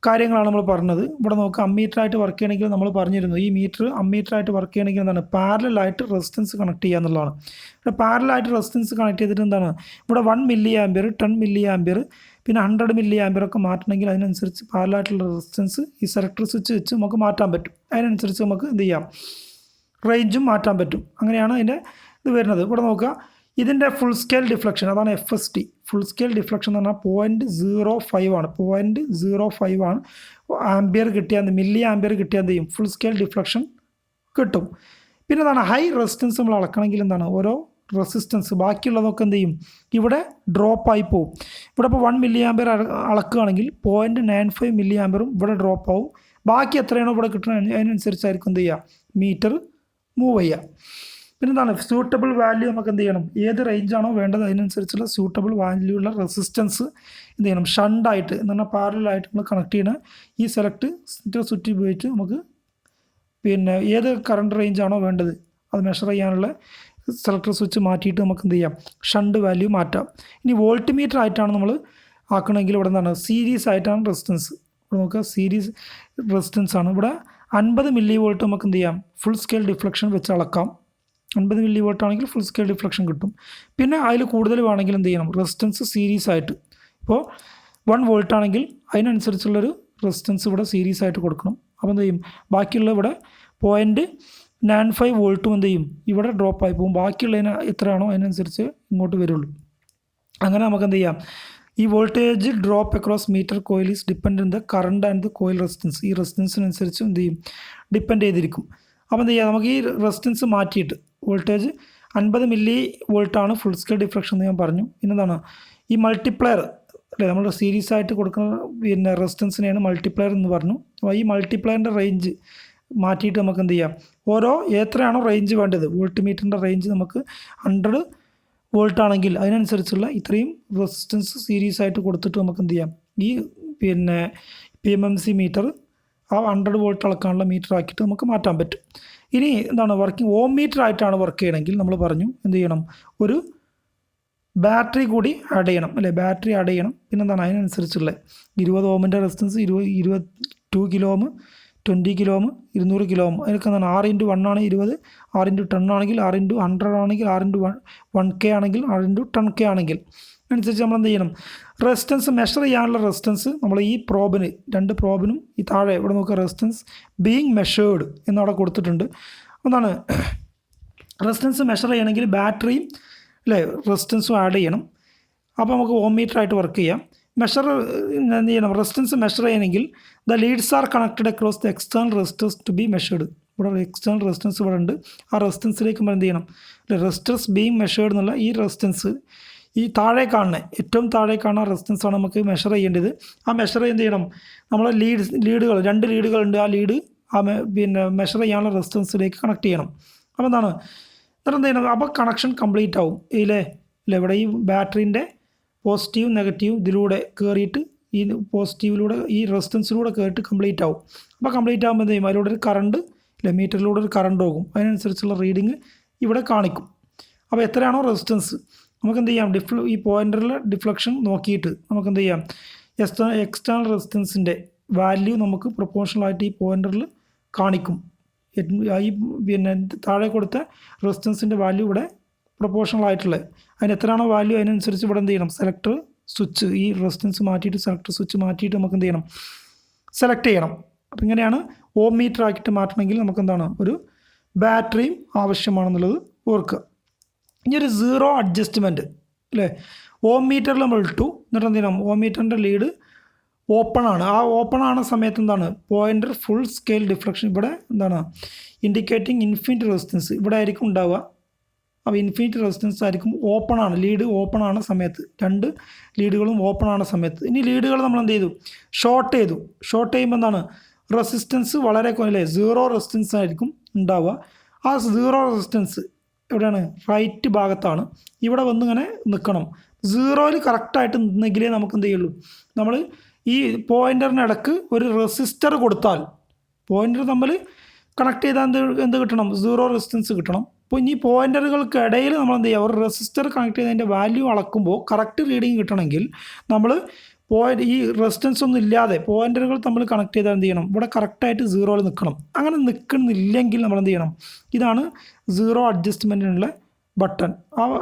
കാര്യങ്ങളാണ് നമ്മൾ പറഞ്ഞത്. ഇവിടെ നോക്കുക, അമ്മീറ്ററായിട്ട് വർക്ക് ചെയ്യണമെങ്കിൽ നമ്മൾ പറഞ്ഞിരുന്നു ഈ മീറ്റർ അമ്മീറ്ററായിട്ട് വർക്ക് ചെയ്യണമെങ്കിൽ എന്താണ് പാരലായിട്ട് റെസിസ്റ്റൻസ് കണക്ട് ചെയ്യുക എന്നുള്ളതാണ്. ഇവിടെ പാരലായിട്ട് റെസിസ്റ്റൻസ് കണക്ട് ചെയ്തിട്ട് എന്താണ് ഇവിടെ 1 മില്ലി ആംപിയർ 10 മില്ലി ആംപിയർ പിന്നെ 100 മില്ലി ആംപിയർ ഒക്കെ മാറ്റണമെങ്കിൽ അതിനനുസരിച്ച് പാരലായിട്ടുള്ള റെസിസ്റ്റൻസ് ഈ സെലക്ടർ സ്വിച്ച് വെച്ച് നമുക്ക് മാറ്റാൻ പറ്റും. അതിനനുസരിച്ച് നമുക്ക് എന്ത് ചെയ്യാം, റേഞ്ചും മാറ്റാൻ പറ്റും. അങ്ങനെയാണ് അതിൻ്റെ ഇത് വരുന്നത്. ഇവിടെ നോക്കുക, ഇതിൻ്റെ ഫുൾ സ്കെയിൽ ഡിഫ്ലക്ഷൻ അതാണ് FSD. ഫുൾ സ്കെയിൽ ഡിഫ്ലക്ഷൻ എന്ന് പറഞ്ഞാൽ 0.05 ആണ്. 0.05 ആണ് ആംബിയർ കിട്ടിയാൽ, മില്ലി ആംബിയർ കിട്ടിയാൽ എന്ത് ചെയ്യും, ഫുൾ സ്കെയിൽ ഡിഫ്ലക്ഷൻ കിട്ടും. പിന്നെ എന്താണ് ഹൈ റെസിസ്റ്റൻസ് നമ്മൾ അളക്കണമെങ്കിൽ എന്താണ് ഓരോ റെസിസ്റ്റൻസ് ബാക്കിയുള്ളതൊക്കെ എന്ത് ചെയ്യും, ഇവിടെ ഡ്രോപ്പായി പോകും. ഇവിടെ ഇപ്പോൾ 1 മില്ലി ആംബിയർ അളക്കുകയാണെങ്കിൽ 0.95 മില്ലി ആംബിയറും ഇവിടെ ഡ്രോപ്പ് ആവും. ബാക്കി എത്രയാണോ ഇവിടെ കിട്ടുന്നത് അതിനനുസരിച്ചായിരിക്കും എന്ത് ചെയ്യുക, മീറ്റർ മൂവ് ചെയ്യുക. പിന്നെ എന്താണ് സ്യൂട്ടബിൾ വാല്യൂ നമുക്ക് എന്ത് ചെയ്യണം, ഏത് റേഞ്ചാണോ വേണ്ടത് അതിനനുസരിച്ചുള്ള സ്യൂട്ടബിൾ വാല്യൂ ഉള്ള റെസിസ്റ്റൻസ് എന്ത് ചെയ്യണം, ഷണ്ടായിട്ട് എന്ന് പറഞ്ഞാൽ പാരലായിട്ട് നമ്മൾ കണക്ട് ചെയ്യണം. ഈ സെലക്ട് സ്വിച്ച് ഉപയോഗിച്ച് നമുക്ക് പിന്നെ ഏത് കറണ്ട് റേഞ്ചാണോ വേണ്ടത് അത് മെഷർ ചെയ്യാനുള്ള സെലക്ടർ സ്വിച്ച് മാറ്റിയിട്ട് നമുക്ക് എന്ത് ചെയ്യാം, ഷണ്ട് വാല്യൂ മാറ്റാം. ഇനി വോൾട്ട് മീറ്റർ ആയിട്ടാണ് നമ്മൾ ആക്കണമെങ്കിൽ ഇവിടെ എന്താണ് സീരീസ് ആയിട്ടാണ് റെസിസ്റ്റൻസ്. ഇവിടെ നോക്കുക, സീരീസ് റെസിസ്റ്റൻസ് ആണ്. ഇവിടെ 50 മില്ലി വോൾട്ട് നമുക്ക് എന്ത് ചെയ്യാം, ഫുൾ സ്കെയിൽ ഡിഫ്ലക്ഷൻ വെച്ച് അളക്കാം. 50 മില്ലി വോൾട്ട് ആണെങ്കിൽ ഫുൾ സ്കെയിൽ ഡിഫ്ലക്ഷൻ കിട്ടും. പിന്നെ അതിൽ കൂടുതൽ വേണമെങ്കിൽ എന്ത് ചെയ്യണം, റെസിസ്റ്റൻസ് സീരീസ് ആയിട്ട്, ഇപ്പോൾ 1 വോൾട്ട് ആണെങ്കിൽ അതിനനുസരിച്ചുള്ളൊരു റെസിസ്റ്റൻസ് ഇവിടെ സീരീസ് ആയിട്ട് കൊടുക്കണം. അപ്പോൾ എന്ത് ചെയ്യും, ബാക്കിയുള്ള ഇവിടെ 0.95 വോൾട്ടും എന്ത് ചെയ്യും ഇവിടെ ഡ്രോപ്പ് ആയി പോകും. ബാക്കിയുള്ളതിന് എത്രയാണോ അതിനനുസരിച്ച് ഇങ്ങോട്ട് വരുള്ളൂ. അങ്ങനെ നമുക്ക് എന്ത് ചെയ്യാം, ഈ voltage drop across meter coil is depend the current and the coil resistance. ഈ റെസിസ്റ്റൻസിനനുസരിച്ച് എന്ത് ചെയ്യും, ഡിപ്പെൻഡ് ചെയ്തിരിക്കും. അപ്പോൾ എന്ത് ചെയ്യാം, നമുക്ക് ഈ റെസിസ്റ്റൻസ് മാറ്റിയിട്ട് വോൾട്ടേജ് 50 മില്ലി വോൾട്ടാണ് ഫുൾ സ്കെയിൽ ഡിഫ്ലക്ഷൻ എന്ന് ഞാൻ പറഞ്ഞു. പിന്നെന്താണ് ഈ മൾട്ടിപ്ലയർ അല്ലേ, നമ്മൾ സീരീസ് ആയിട്ട് കൊടുക്കുന്ന പിന്നെ റെസിസ്റ്റൻസിനെയാണ് മൾട്ടിപ്ലയർ എന്ന് പറഞ്ഞു. അപ്പോൾ ഈ മൾട്ടിപ്ലയറിൻ്റെ റേഞ്ച് മാറ്റിയിട്ട് നമുക്ക് എന്ത് ചെയ്യാം, ഓരോ എത്രയാണോ റേഞ്ച് വേണ്ടത്, വോൾട്ട് മീറ്ററിൻ്റെ റേഞ്ച് നമുക്ക് 100 വോൾട്ട് ആണെങ്കിൽ അതിനനുസരിച്ചുള്ള ഇത്രയും റെസിസ്റ്റൻസ് സീരീസ് ആയിട്ട് കൊടുത്തിട്ട് നമുക്ക് എന്ത് ചെയ്യാം, ഈ പിന്നെ PMMC മീറ്റർ ആ 100 വോൾട്ട് അളക്കാനുള്ള മീറ്റർ ആക്കിയിട്ട് നമുക്ക് മാറ്റാൻ പറ്റും. ഇനി എന്താണ് വർക്കിംഗ് ഓം മീറ്റർ ആയിട്ടാണ് വർക്ക് ചെയ്യണമെങ്കിൽ നമ്മൾ പറഞ്ഞു എന്ത് ചെയ്യണം, ഒരു ബാറ്ററി കൂടി ആഡ് ചെയ്യണം അല്ലേ, ബാറ്ററി ആഡ് ചെയ്യണം. പിന്നെ എന്താണ് അതിനനുസരിച്ചുള്ള 20 ഓമിൻ്റെ resistance 22 kilo ohm, 20 kilo ohm, 200 kilo ohm. അതിനൊക്കെ എന്താണ് 6x1 ആണ് 20, 6x10 ആണെങ്കിൽ, 6x100 ആണെങ്കിൽ, 6x1K ആണെങ്കിൽ, 6x10K ആണെങ്കിൽ അനുസരിച്ച് നമ്മൾ എന്ത് ചെയ്യണം, റെസിസ്റ്റൻസ് മെഷർ ചെയ്യാനുള്ള റെസിസ്റ്റൻസ് നമ്മൾ ഈ പ്രോബിന് 2 പ്രോബിനും ഈ താഴെ ഇവിടെ നോക്കുക റെസിസ്റ്റൻസ് ബീങ് മെഷേർഡ് എന്നവിടെ കൊടുത്തിട്ടുണ്ട്. എന്താണ് റെസിസ്റ്റൻസ് മെഷർ ചെയ്യണമെങ്കിൽ ബാറ്ററിയും അല്ലേ റെസിസ്റ്റൻസും ആഡ് ചെയ്യണം. അപ്പോൾ നമുക്ക് ഓം മീറ്റർ ആയിട്ട് വർക്ക് ചെയ്യാം. മെഷർ എന്ത് ചെയ്യണം, റെസിസ്റ്റൻസ് മെഷർ ചെയ്യണമെങ്കിൽ the leads are connected across the external resistors to be measured. ഇവിടെ എക്സ്റ്റേണൽ റെസിസ്റ്റൻസ് ഇവിടെ ഉണ്ട്. ആ റെസിസ്റ്റൻസിലേക്ക് നമ്മൾ എന്ത് ചെയ്യണം, റെസിസ്റ്റേഴ്സ് ബീങ് മെഷേർഡ് എന്നുള്ള ഈ റെസിസ്റ്റൻസ് ഈ താഴെ കാണുന്ന ഏറ്റവും താഴെ കാണുന്ന റെസിസ്റ്റൻസാണ് നമുക്ക് മെഷർ ചെയ്യേണ്ടത്. ആ മെഷർ എന്ത് ചെയ്യണം, നമ്മൾ ലീഡുകൾ 2 ലീഡുകളുണ്ട്, ആ ലീഡ് പിന്നെ മെഷർ ചെയ്യാനുള്ള റെസിസ്റ്റൻസിലേക്ക് കണക്ട് ചെയ്യണം. അപ്പോൾ എന്താണ് എന്ത് ചെയ്യണം, അപ്പോൾ കണക്ഷൻ കംപ്ലീറ്റ് ആവും. ഇല്ലേ ഇവിടെ ഈ ബാറ്ററീൻ്റെ പോസിറ്റീവ് നെഗറ്റീവ് ഇതിലൂടെ കയറിയിട്ട് ഈ പോസിറ്റീവിലൂടെ ഈ റെസിസ്റ്റൻസിലൂടെ കയറിയിട്ട് കംപ്ലീറ്റ് ആവും. അപ്പോൾ കംപ്ലീറ്റ് ആകുമ്പോൾ എന്ത് ചെയ്യും, അതിലൂടെ ഒരു കറണ്ട് ഇല്ലേ മീറ്ററിലൂടെ ഒരു കറണ്ട് പോകും. അതിനനുസരിച്ചുള്ള റീഡിങ് ഇവിടെ കാണിക്കും. അപ്പോൾ എത്രയാണോ റെസിസ്റ്റൻസ് നമുക്ക് എന്ത് ചെയ്യാം, ഈ പോയിൻ്ററിലെ ഡിഫ്ലക്ഷൻ നോക്കിയിട്ട് നമുക്ക് എന്ത് ചെയ്യാം, എക്സ്റ്റേണൽ റെസിസ്റ്റൻസിൻ്റെ വാല്യൂ നമുക്ക് പ്രൊപ്പോർഷണലായിട്ട് ഈ പോയിൻ്ററിൽ കാണിക്കും. ഈ പിന്നെ താഴെ കൊടുത്ത റെസിസ്റ്റൻസിൻ്റെ വാല്യൂ ഇവിടെ പ്രൊപ്പോർഷണൽ ആയിട്ടുള്ളത്, അതിന് എത്രയാണോ വാല്യൂ അതിനനുസരിച്ച് ഇവിടെ എന്ത് ചെയ്യണം, സെലക്ടർ സ്വിച്ച് ഈ റെസിസ്റ്റൻസ് മാറ്റിയിട്ട് സെലക്ടർ സ്വിച്ച് മാറ്റിയിട്ട് നമുക്ക് എന്ത് ചെയ്യണം, സെലക്ട് ചെയ്യണം. അപ്പം ഇങ്ങനെയാണ് ഓം മീറ്റർ ആക്കിയിട്ട് മാറ്റണമെങ്കിൽ നമുക്ക് എന്താണ് ഒരു ബാറ്ററിയും ആവശ്യമാണെന്നുള്ളത് ഓർക്കുക. ഇനി ഒരു സീറോ അഡ്ജസ്റ്റ്മെൻറ്റ് അല്ലേ, ഓം മീറ്ററിൽ നമ്മൾ ഇട്ടു, എന്നിട്ട് എന്ത് ചെയ്യണം, ഓം മീറ്ററിൻ്റെ ലീഡ് ഓപ്പൺ ആണ്. ആ ഓപ്പൺ ആണ സമയത്ത് എന്താണ് പോയിൻ്റർ ഫുൾ സ്കെയിൽ ഡിഫ്ലക്ഷൻ ഇവിടെ എന്താണ് ഇൻഡിക്കേറ്റിംഗ് ഇൻഫിനിറ്റ് റെസിസ്റ്റൻസ് ഇവിടെ ആയിരിക്കും ഉണ്ടാവുക. അപ്പോൾ ഇൻഫിനിറ്റ് റെസിസ്റ്റൻസ് ആയിരിക്കും, ഓപ്പൺ ആണ്, ലീഡ് ഓപ്പൺ ആണ സമയത്ത് 2 ലീഡുകളും ഓപ്പൺ ആണ സമയത്ത്. ഇനി ലീഡുകൾ നമ്മൾ എന്ത് ചെയ്തു, ഷോർട്ട് ചെയ്യുമ്പോൾ എന്താണ് റെസിസ്റ്റൻസ് വളരെ കുറഞ്ഞല്ലേ, സീറോ റെസിസ്റ്റൻസ് ആയിരിക്കും ഉണ്ടാവുക. ആ സീറോ റെസിസ്റ്റൻസ് എവിടെയാണ്, റൈറ്റ് ഭാഗത്താണ്. ഇവിടെ വന്ന് ഇങ്ങനെ നിൽക്കണം. സീറോയിൽ കറക്റ്റായിട്ട് നിന്നെങ്കിലേ നമുക്ക് എന്ത് ചെയ്യുള്ളൂ, നമ്മൾ ഈ പോയിൻ്ററിനിടക്ക് ഒരു റെസിസ്റ്റർ കൊടുത്താൽ പോയിൻ്റർ തമ്മിൽ കണക്ട് ചെയ്താൽ എന്ത് കിട്ടണം, സീറോ റെസിസ്റ്റൻസ് കിട്ടണം. അപ്പോൾ ഇനി പോയിൻ്ററുകൾക്ക് ഇടയിൽ നമ്മൾ എന്ത് ചെയ്യുക, ഒരു റെസിസ്റ്റർ കണക്ട് ചെയ്തതിൻ്റെ വാല്യൂ അളക്കുമ്പോൾ കറക്റ്റ് റീഡിങ് കിട്ടണമെങ്കിൽ നമ്മൾ ഈ റെസിസ്റ്റൻസ് ഒന്നും ഇല്ലാതെ പോയിൻ്ററുകൾ തമ്മിൽ കണക്ട് ചെയ്താൽ എന്ത് ചെയ്യണം, ഇവിടെ കറക്റ്റായിട്ട് സീറോയിൽ നിൽക്കണം. അങ്ങനെ നിൽക്കുന്നില്ലെങ്കിൽ നമ്മൾ എന്ത് ചെയ്യണം, ഇതാണ് സീറോ അഡ്ജസ്റ്റ്മെൻറ്റിനുള്ള ബട്ടൺ.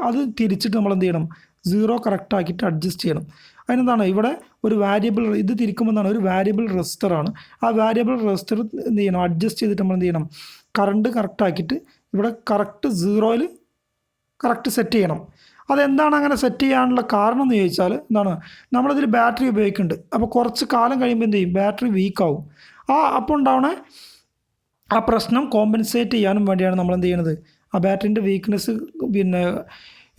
അത് തിരിച്ചിട്ട് നമ്മൾ എന്ത് ചെയ്യണം, സീറോ കറക്റ്റാക്കിയിട്ട് അഡ്ജസ്റ്റ് ചെയ്യണം. അതിനെന്താണ് ഇവിടെ ഒരു വാരിയബിൾ, ഇത് തിരിക്കുമ്പോൾ എന്താണ് ഒരു വാരിയബിൾ റെസിസ്റ്ററാണ്. ആ വാരിയബിൾ റെസിസ്റ്റർ എന്ത് ചെയ്യണം, അഡ്ജസ്റ്റ് ചെയ്തിട്ട് നമ്മൾ എന്ത് ചെയ്യണം, കറണ്ട് കറക്റ്റാക്കിയിട്ട് ഇവിടെ കറക്റ്റ് സീറോയിൽ കറക്റ്റ് സെറ്റ് ചെയ്യണം. അതെന്താണ് അങ്ങനെ സെറ്റ് ചെയ്യാനുള്ള കാരണം എന്ന് ചോദിച്ചാൽ എന്താണ്, നമ്മളിതിൽ ബാറ്ററി ഉപയോഗിക്കുന്നുണ്ട്. അപ്പോൾ കുറച്ച് കാലം കഴിയുമ്പോൾ എന്ത് ചെയ്യും, ബാറ്ററി വീക്കാവും. അപ്പോൾ ഉണ്ടാവണ ആ പ്രശ്നം കോമ്പൻസേറ്റ് ചെയ്യാനും വേണ്ടിയാണ് നമ്മൾ എന്ത് ചെയ്യണത്, ആ ബാറ്ററിൻ്റെ വീക്ക്നെസ് പിന്നെ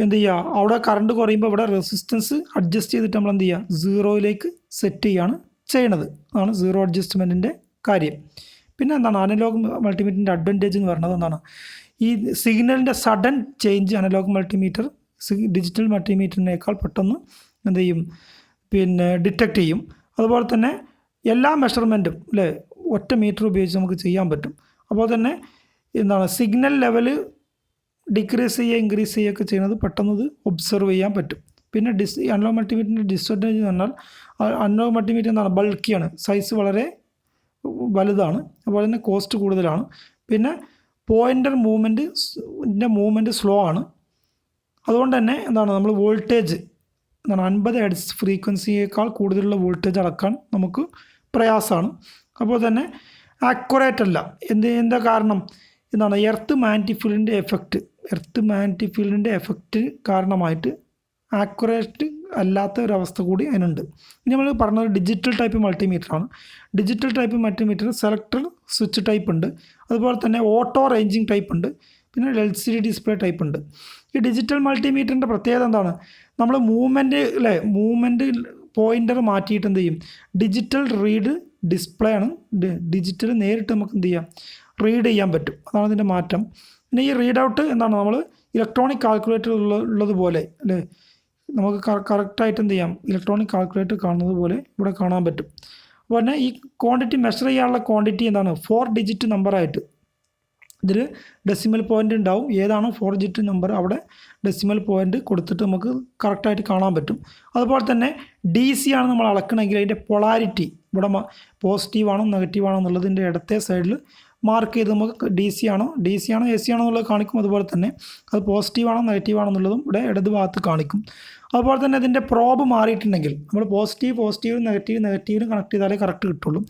എന്ത് ചെയ്യുക, അവിടെ കറണ്ട് കുറയുമ്പോൾ ഇവിടെ റെസിസ്റ്റൻസ് അഡ്ജസ്റ്റ് ചെയ്തിട്ട് നമ്മൾ എന്ത് ചെയ്യുക, സീറോയിലേക്ക് സെറ്റ് ചെയ്യാണ് ചെയ്യണത്. അതാണ് സീറോ അഡ്ജസ്റ്റ്മെൻറ്റിൻ്റെ കാര്യം. പിന്നെ എന്താണ് അനലോഗ് മൾട്ടിമീറ്ററിൻ്റെ അഡ്വാൻറ്റേജ് എന്ന് പറയുന്നത് എന്താണ്, ഈ സിഗ്നലിൻ്റെ sudden change analog multimeter digital മൾട്ടിമീറ്ററിനേക്കാൾ പെട്ടെന്ന് എന്ത് ചെയ്യും, പിന്നെ ഡിറ്റക്റ്റ് ചെയ്യും. അതുപോലെ തന്നെ എല്ലാ മെഷർമെൻറ്റും അല്ലേ ഒറ്റ മീറ്റർ ഉപയോഗിച്ച് നമുക്ക് ചെയ്യാൻ പറ്റും. അപ്പോൾ തന്നെ എന്താണ് സിഗ്നൽ ലെവല് ഡിക്രീസ് ചെയ്യുക ഇൻക്രീസ് ചെയ്യുകയൊക്കെ ചെയ്യുന്നത് പെട്ടെന്ന് ഇത് ഒബ്സർവ് ചെയ്യാൻ പറ്റും. പിന്നെ അനലോഗ് മൾട്ടിമീറ്ററിൻ്റെ ഡിസ്അഡ്വാൻറ്റേജ് എന്ന് പറഞ്ഞാൽ അനലോഗ് മൾട്ടിമീറ്റർ എന്താണ് ബൾക്കിയാണ്, സൈസ് വളരെ വലുതാണ്, അതുപോലെ തന്നെ കോസ്റ്റ് കൂടുതലാണ്. പിന്നെ പോയിൻ്റർ മൂവ്മെൻറ്റ് സ്ലോ ആണ്. അതുകൊണ്ട് തന്നെ എന്താണ് നമ്മൾ വോൾട്ടേജ് എന്താണ് 50 ഹെർട്സ് ഫ്രീക്വൻസിയേക്കാൾ കൂടുതലുള്ള വോൾട്ടേജ് അളക്കാൻ നമുക്ക് പ്രയാസമാണ്. അപ്പോൾ തന്നെ ആക്യുറേറ്റ് അല്ല. എന്താ കാരണം എന്താണ്, എർത്ത് മാഗ്നറ്റിക് ഫീൽഡിൻ്റെ എഫക്റ്റ് കാരണമായിട്ട് ആക്യുറേറ്റ് അല്ലാത്ത ഒരവസ്ഥ കൂടി അതിനുണ്ട്. ഇനി നമ്മൾ പറഞ്ഞത് ഡിജിറ്റൽ ടൈപ്പ് മൾട്ടിമീറ്ററാണ്. Digital type multimeter selector switch type ഉണ്ട്, അതുപോലെ തന്നെ ഓട്ടോ റേഞ്ചിങ് ടൈപ്പ് ഉണ്ട്, പിന്നെ LCD ഡിസ്പ്ലേ ടൈപ്പ് ഉണ്ട്. ഈ ഡിജിറ്റൽ മൾട്ടിമീറ്ററിൻ്റെ പ്രത്യേകത എന്താണ്, നമ്മൾ മൂവ്മെൻറ്റ് പോയിൻ്റർ മാറ്റിയിട്ട് എന്ത് ചെയ്യും, ഡിജിറ്റൽ റീഡ് ഡിസ്പ്ലേ ആണ്. ഡിജിറ്റൽ നേരിട്ട് നമുക്ക് എന്ത് ചെയ്യാം, റീഡ് ചെയ്യാൻ പറ്റും. അതാണ് ഇതിൻ്റെ മാറ്റം. പിന്നെ ഈ റീഡ് ഔട്ട് എന്താണ്, നമ്മൾ ഇലക്ട്രോണിക് കാൽക്കുലേറ്റർ ഉള്ളതുപോലെ അല്ലേ, നമുക്ക് കറക്റ്റായിട്ട് എന്ത് ചെയ്യാം, ഇലക്ട്രോണിക് കാൽക്കുലേറ്റർ കാണുന്നത് പോലെ ഇവിടെ കാണാൻ പറ്റും. അപ്പോൾ തന്നെ ഈ ക്വാണ്ടിറ്റി മെഷർ ചെയ്യാനുള്ള ക്വാണ്ടിറ്റി എന്താണ് 4 ഡിജിറ്റ് നമ്പറായിട്ട് ഇതിൽ ഡെസിമൽ പോയിൻ്റ് ഉണ്ടാവും. ഏതാണോ 4 ഡിജിറ്റ് നമ്പർ അവിടെ ഡെസിമൽ പോയിൻ്റ് കൊടുത്തിട്ട് നമുക്ക് കറക്റ്റായിട്ട് കാണാൻ പറ്റും. അതുപോലെ തന്നെ DC ആണ് നമ്മൾ അളക്കണമെങ്കിൽ അതിൻ്റെ പൊളാരിറ്റി ഇവിടെ പോസിറ്റീവ് ആണോ നെഗറ്റീവ് ആണോ എന്നുള്ളതിൻ്റെ ഇടത്തെ സൈഡിൽ മാർക്ക് ചെയ്ത് നമുക്ക് DC ആണോ AC ആണോ എന്നുള്ളത് കാണിക്കും. അതുപോലെ തന്നെ അത് പോസിറ്റീവ് ആണോ നെഗറ്റീവ് ആണോ എന്നുള്ളതും ഇവിടെ ഇടത് ഭാഗത്ത് കാണിക്കും. അതുപോലെ തന്നെ ഇതിൻ്റെ പ്രോബ് മാറിയിട്ടുണ്ടെങ്കിൽ നമ്മൾ പോസിറ്റീവ് നെഗറ്റീവിന് കണക്ട് ചെയ്താലേ കറക്റ്റ് കിട്ടുള്ളൂ.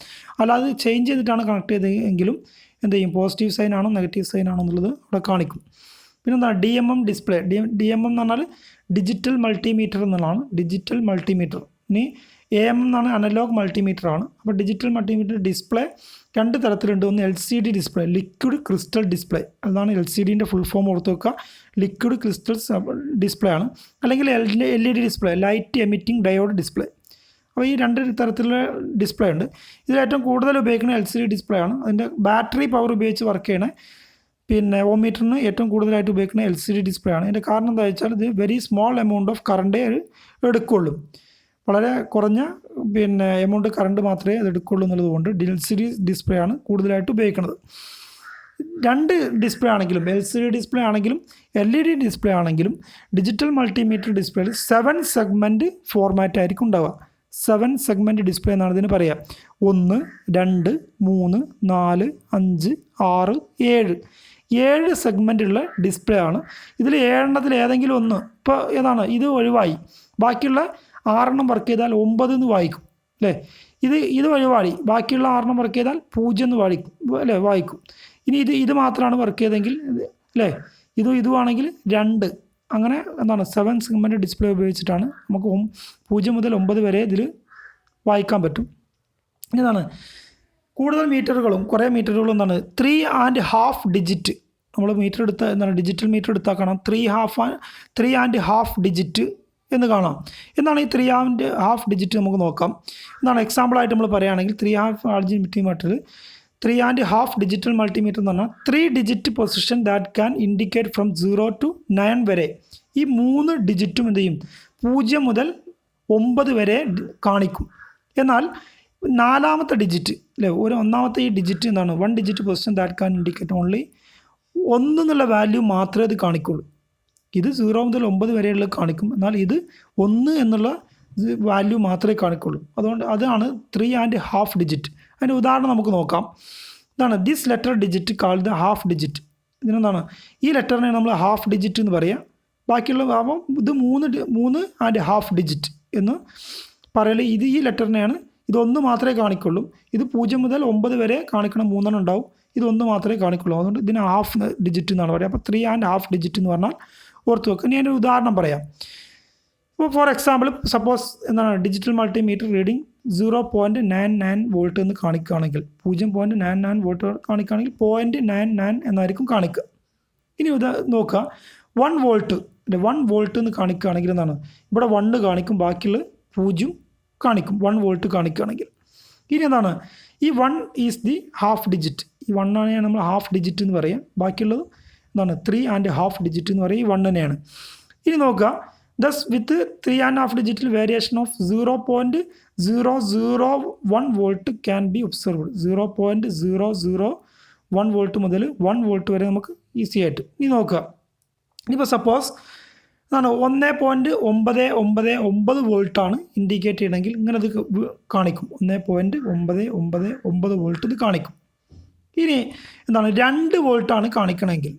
അല്ലാതെ ചേഞ്ച് ചെയ്തിട്ടാണ് കണക്ട് ചെയ്തതെങ്കിലും എന്ത് ചെയ്യും, പോസിറ്റീവ് സൈൻ ആണോ നെഗറ്റീവ് സൈൻ ആണോ എന്നുള്ളത് അവിടെ കാണിക്കും. പിന്നെ എന്താണ് DMM ഡിസ്പ്ലേ. DMM എന്ന് പറഞ്ഞാൽ ഡിജിറ്റൽ മൾട്ടിമീറ്റർ എന്നുള്ളതാണ്. Digital multimeter. ഇനി AM എന്നാണ് അനലോഗ് മൾട്ടിമീറ്റർ ആണ്. അപ്പോൾ ഡിജിറ്റൽ മൾട്ടിമീറ്റർ ഡിസ്പ്ലേ 2 തരത്തിലുണ്ട്. ഒന്ന് LCD display, liquid crystal display. അതാണ് LCDൻ്റെ ഫുൾ ഫോം ഓർത്ത് വെക്കുക. ലിക്വിഡ് ക്രിസ്റ്റൽ ഡിസ്പ്ലേ ആണ്. അല്ലെങ്കിൽ LED display, light emitting diode display. അപ്പോൾ ഈ 2 തരത്തിലുള്ള ഡിസ്പ്ലേ ഉണ്ട്. ഇതിലേറ്റവും കൂടുതൽ ഉപയോഗിക്കുന്നത് LCD ഡിസ്പ്ലേ ആണ്. അതിൻ്റെ ബാറ്ററി പവർ ഉപയോഗിച്ച് വർക്ക് ചെയ്യണ പിന്നെ ഓമീറ്ററിന് ഏറ്റവും കൂടുതലായിട്ട് ഉപയോഗിക്കുന്ന LCD ഡിസ്പ്ലേ ആണ്. ഇതിൻ്റെ കാരണം എന്താ വെച്ചാൽ ഇത് വെരി സ്മോൾ എമൗണ്ട് ഓഫ് കറണ്ടേ എടുക്കുള്ളൂ. വളരെ കുറഞ്ഞ പിന്നെ എമൗണ്ട് കറണ്ട് മാത്രമേ അത് എടുക്കുള്ളൂ എന്നുള്ളതുകൊണ്ട് LCD ഡിസ്പ്ലേ ആണ് കൂടുതലായിട്ട് ഉപയോഗിക്കുന്നത്. 2 ഡിസ്പ്ലേ ആണെങ്കിലും LCD ഡിസ്പ്ലേ ആണെങ്കിലും LED ഡിസ്പ്ലേ ആണെങ്കിലും ഡിജിറ്റൽ മൾട്ടിമീറ്റർ ഡിസ്പ്ലേയിൽ 7 സെഗ്മെൻറ്റ് ഫോർമാറ്റ് ആയിരിക്കും ഉണ്ടാവുക. 7 സെഗ്മെൻറ്റ് ഡിസ്പ്ലേ എന്നാണ് ഇതിന് പറയുക. 1, 2, 3, 4, 5, 6, 7 സെഗ്മെൻറ്റുള്ള ഡിസ്പ്ലേ ആണ്. ഇതിൽ 7 ഏതെങ്കിലും ഒന്ന് ഇപ്പോൾ ഏതാണ് ഇത് ഒഴിവായി, ബാക്കിയുള്ള 6 വർക്ക് ചെയ്താൽ 9 എന്ന് വായിക്കും അല്ലേ. ഇത് ഒഴിവാടി ബാക്കിയുള്ള 6 വർക്ക് ചെയ്താൽ 0 എന്ന് അല്ലേ വായിക്കും. ഇനി ഇത് മാത്രമാണ് വർക്ക് ചെയ്തെങ്കിൽ അല്ലേ, ഇതുമാണെങ്കിൽ 2. അങ്ങനെ എന്താണ് 7 സെഗ്മെൻറ്റ് ഡിസ്പ്ലേ ഉപയോഗിച്ചിട്ടാണ് നമുക്ക് 0 മുതൽ 9 വരെ ഇതിൽ വായിക്കാൻ പറ്റും. ഇതാണ് കൂടുതൽ മീറ്ററുകളും കുറേ മീറ്ററുകളും എന്താണ് 3.5 ഡിജിറ്റ്. നമ്മൾ മീറ്റർ എടുത്ത എന്താണ് ഡിജിറ്റൽ മീറ്റർ എടുത്താൽ കാണാം 3.5 ഡിജിറ്റ് എന്ന് കാണാം. എന്താണ് ഈ 3.5 ഡിജിറ്റ് നമുക്ക് നോക്കാം. എന്താണ് എക്സാമ്പിളായിട്ട് നമ്മൾ പറയുകയാണെങ്കിൽ 3.5 മൾട്ടിമീറ്റർ ഡിജിറ്റൽ മൾട്ടിമീറ്റർ എന്ന് പറഞ്ഞാൽ 3 digit position that can indicate from 0 to 9 വരെ. ഈ 3 ഡിജിറ്റും എന്ത് ചെയ്യും 0 മുതൽ 9 വരെ കാണിക്കും. എന്നാൽ 4ാമത്തെ ഡിജിറ്റ് അല്ലേ, ഒന്നാമത്തെ ഈ ഡിജിറ്റ് എന്താണ് 1 digit position that can indicate only 1 എന്നുള്ള വാല്യൂ മാത്രമേ ഇത് കാണിക്കുള്ളൂ. ഇത് 0 മുതൽ 9 വരെയുള്ള കാണിക്കും. എന്നാൽ ഇത് 1 എന്നുള്ള വാല്യൂ മാത്രമേ കാണിക്കുള്ളൂ. അതുകൊണ്ട് അതാണ് 3.5 ഡിജിറ്റ്. അതിൻ്റെ ഉദാഹരണം നമുക്ക് നോക്കാം. ഇതാണ് this letter digit called the half digit. ഇതിനെന്താണ് ഈ ലെറ്ററിനെ നമ്മൾ ഹാഫ് ഡിജിറ്റ് എന്ന് പറയുക. ബാക്കിയുള്ള അപ്പോൾ ഇത് 3.5 ഡിജിറ്റ് എന്ന് പറയല്. ഈ ലെറ്ററിനെയാണ് ഇതൊന്ന് മാത്രമേ കാണിക്കുള്ളൂ. ഇത് 0 മുതൽ 9 വരെ കാണിക്കണം 3 ഉണ്ടാവും. ഇതൊന്ന് മാത്രമേ കാണിക്കുള്ളൂ. അതുകൊണ്ട് ഇതിന് ഹാഫ് ഡിജിറ്റ് എന്നാണ് പറയുക. അപ്പോൾ 3.5 ഡിജിറ്റ് എന്ന് പറഞ്ഞാൽ ഓർത്ത് വെക്കുക. ഇനി അതിൻ്റെ ഉദാഹരണം പറയാം. ഇപ്പോൾ ഫോർ എക്സാമ്പിൾ സപ്പോസ് എന്താണ് ഡിജിറ്റൽ മൾട്ടിമീറ്റർ റീഡിങ് 0.99 വോൾട്ട് എന്ന് കാണിക്കുകയാണെങ്കിൽ 0.99 വോൾട്ട് കാണിക്കുകയാണെങ്കിൽ 0.99 എന്നായിരിക്കും കാണിക്കുക. ഇനി നോക്കുക 1 വോൾട്ട് അല്ലെ 1 വോൾട്ട് എന്ന് കാണിക്കുകയാണെങ്കിൽ എന്താണ് ഇവിടെ 1 കാണിക്കും, ബാക്കിയുള്ള 0 കാണിക്കും 1 വോൾട്ട് കാണിക്കുകയാണെങ്കിൽ. ഇനി എന്താണ് ഈ 1 ഈസ് ദി ഹാഫ് ഡിജിറ്റ്. ഈ 1 ആണ് നമ്മൾ ഹാഫ് ഡിജിറ്റ് എന്ന് പറയാം. ബാക്കിയുള്ളത് എന്താണ് 3.5 ഡിജിറ്റ് എന്ന് പറയും. ഈ 1 തന്നെയാണ്. ഇനി നോക്കുക thus with 3.5 digital variation of 0.001 volt can be observed. 0.001 volt മുതൽ 1 വോൾട്ട് വരെ നമുക്ക് ഈസി ആയിട്ട്. ഇനി നോക്കുക ഇനിയിപ്പോൾ സപ്പോസ് എന്താണ് 1.999 വോൾട്ടാണ് ഇൻഡിക്കേറ്റ് ചെയ്യണമെങ്കിൽ ഇങ്ങനെ ഇത് കാണിക്കും. 1.999 വോൾട്ട് ഇത് കാണിക്കും. ഇനി എന്താണ് 2 വോൾട്ടാണ് കാണിക്കണമെങ്കിൽ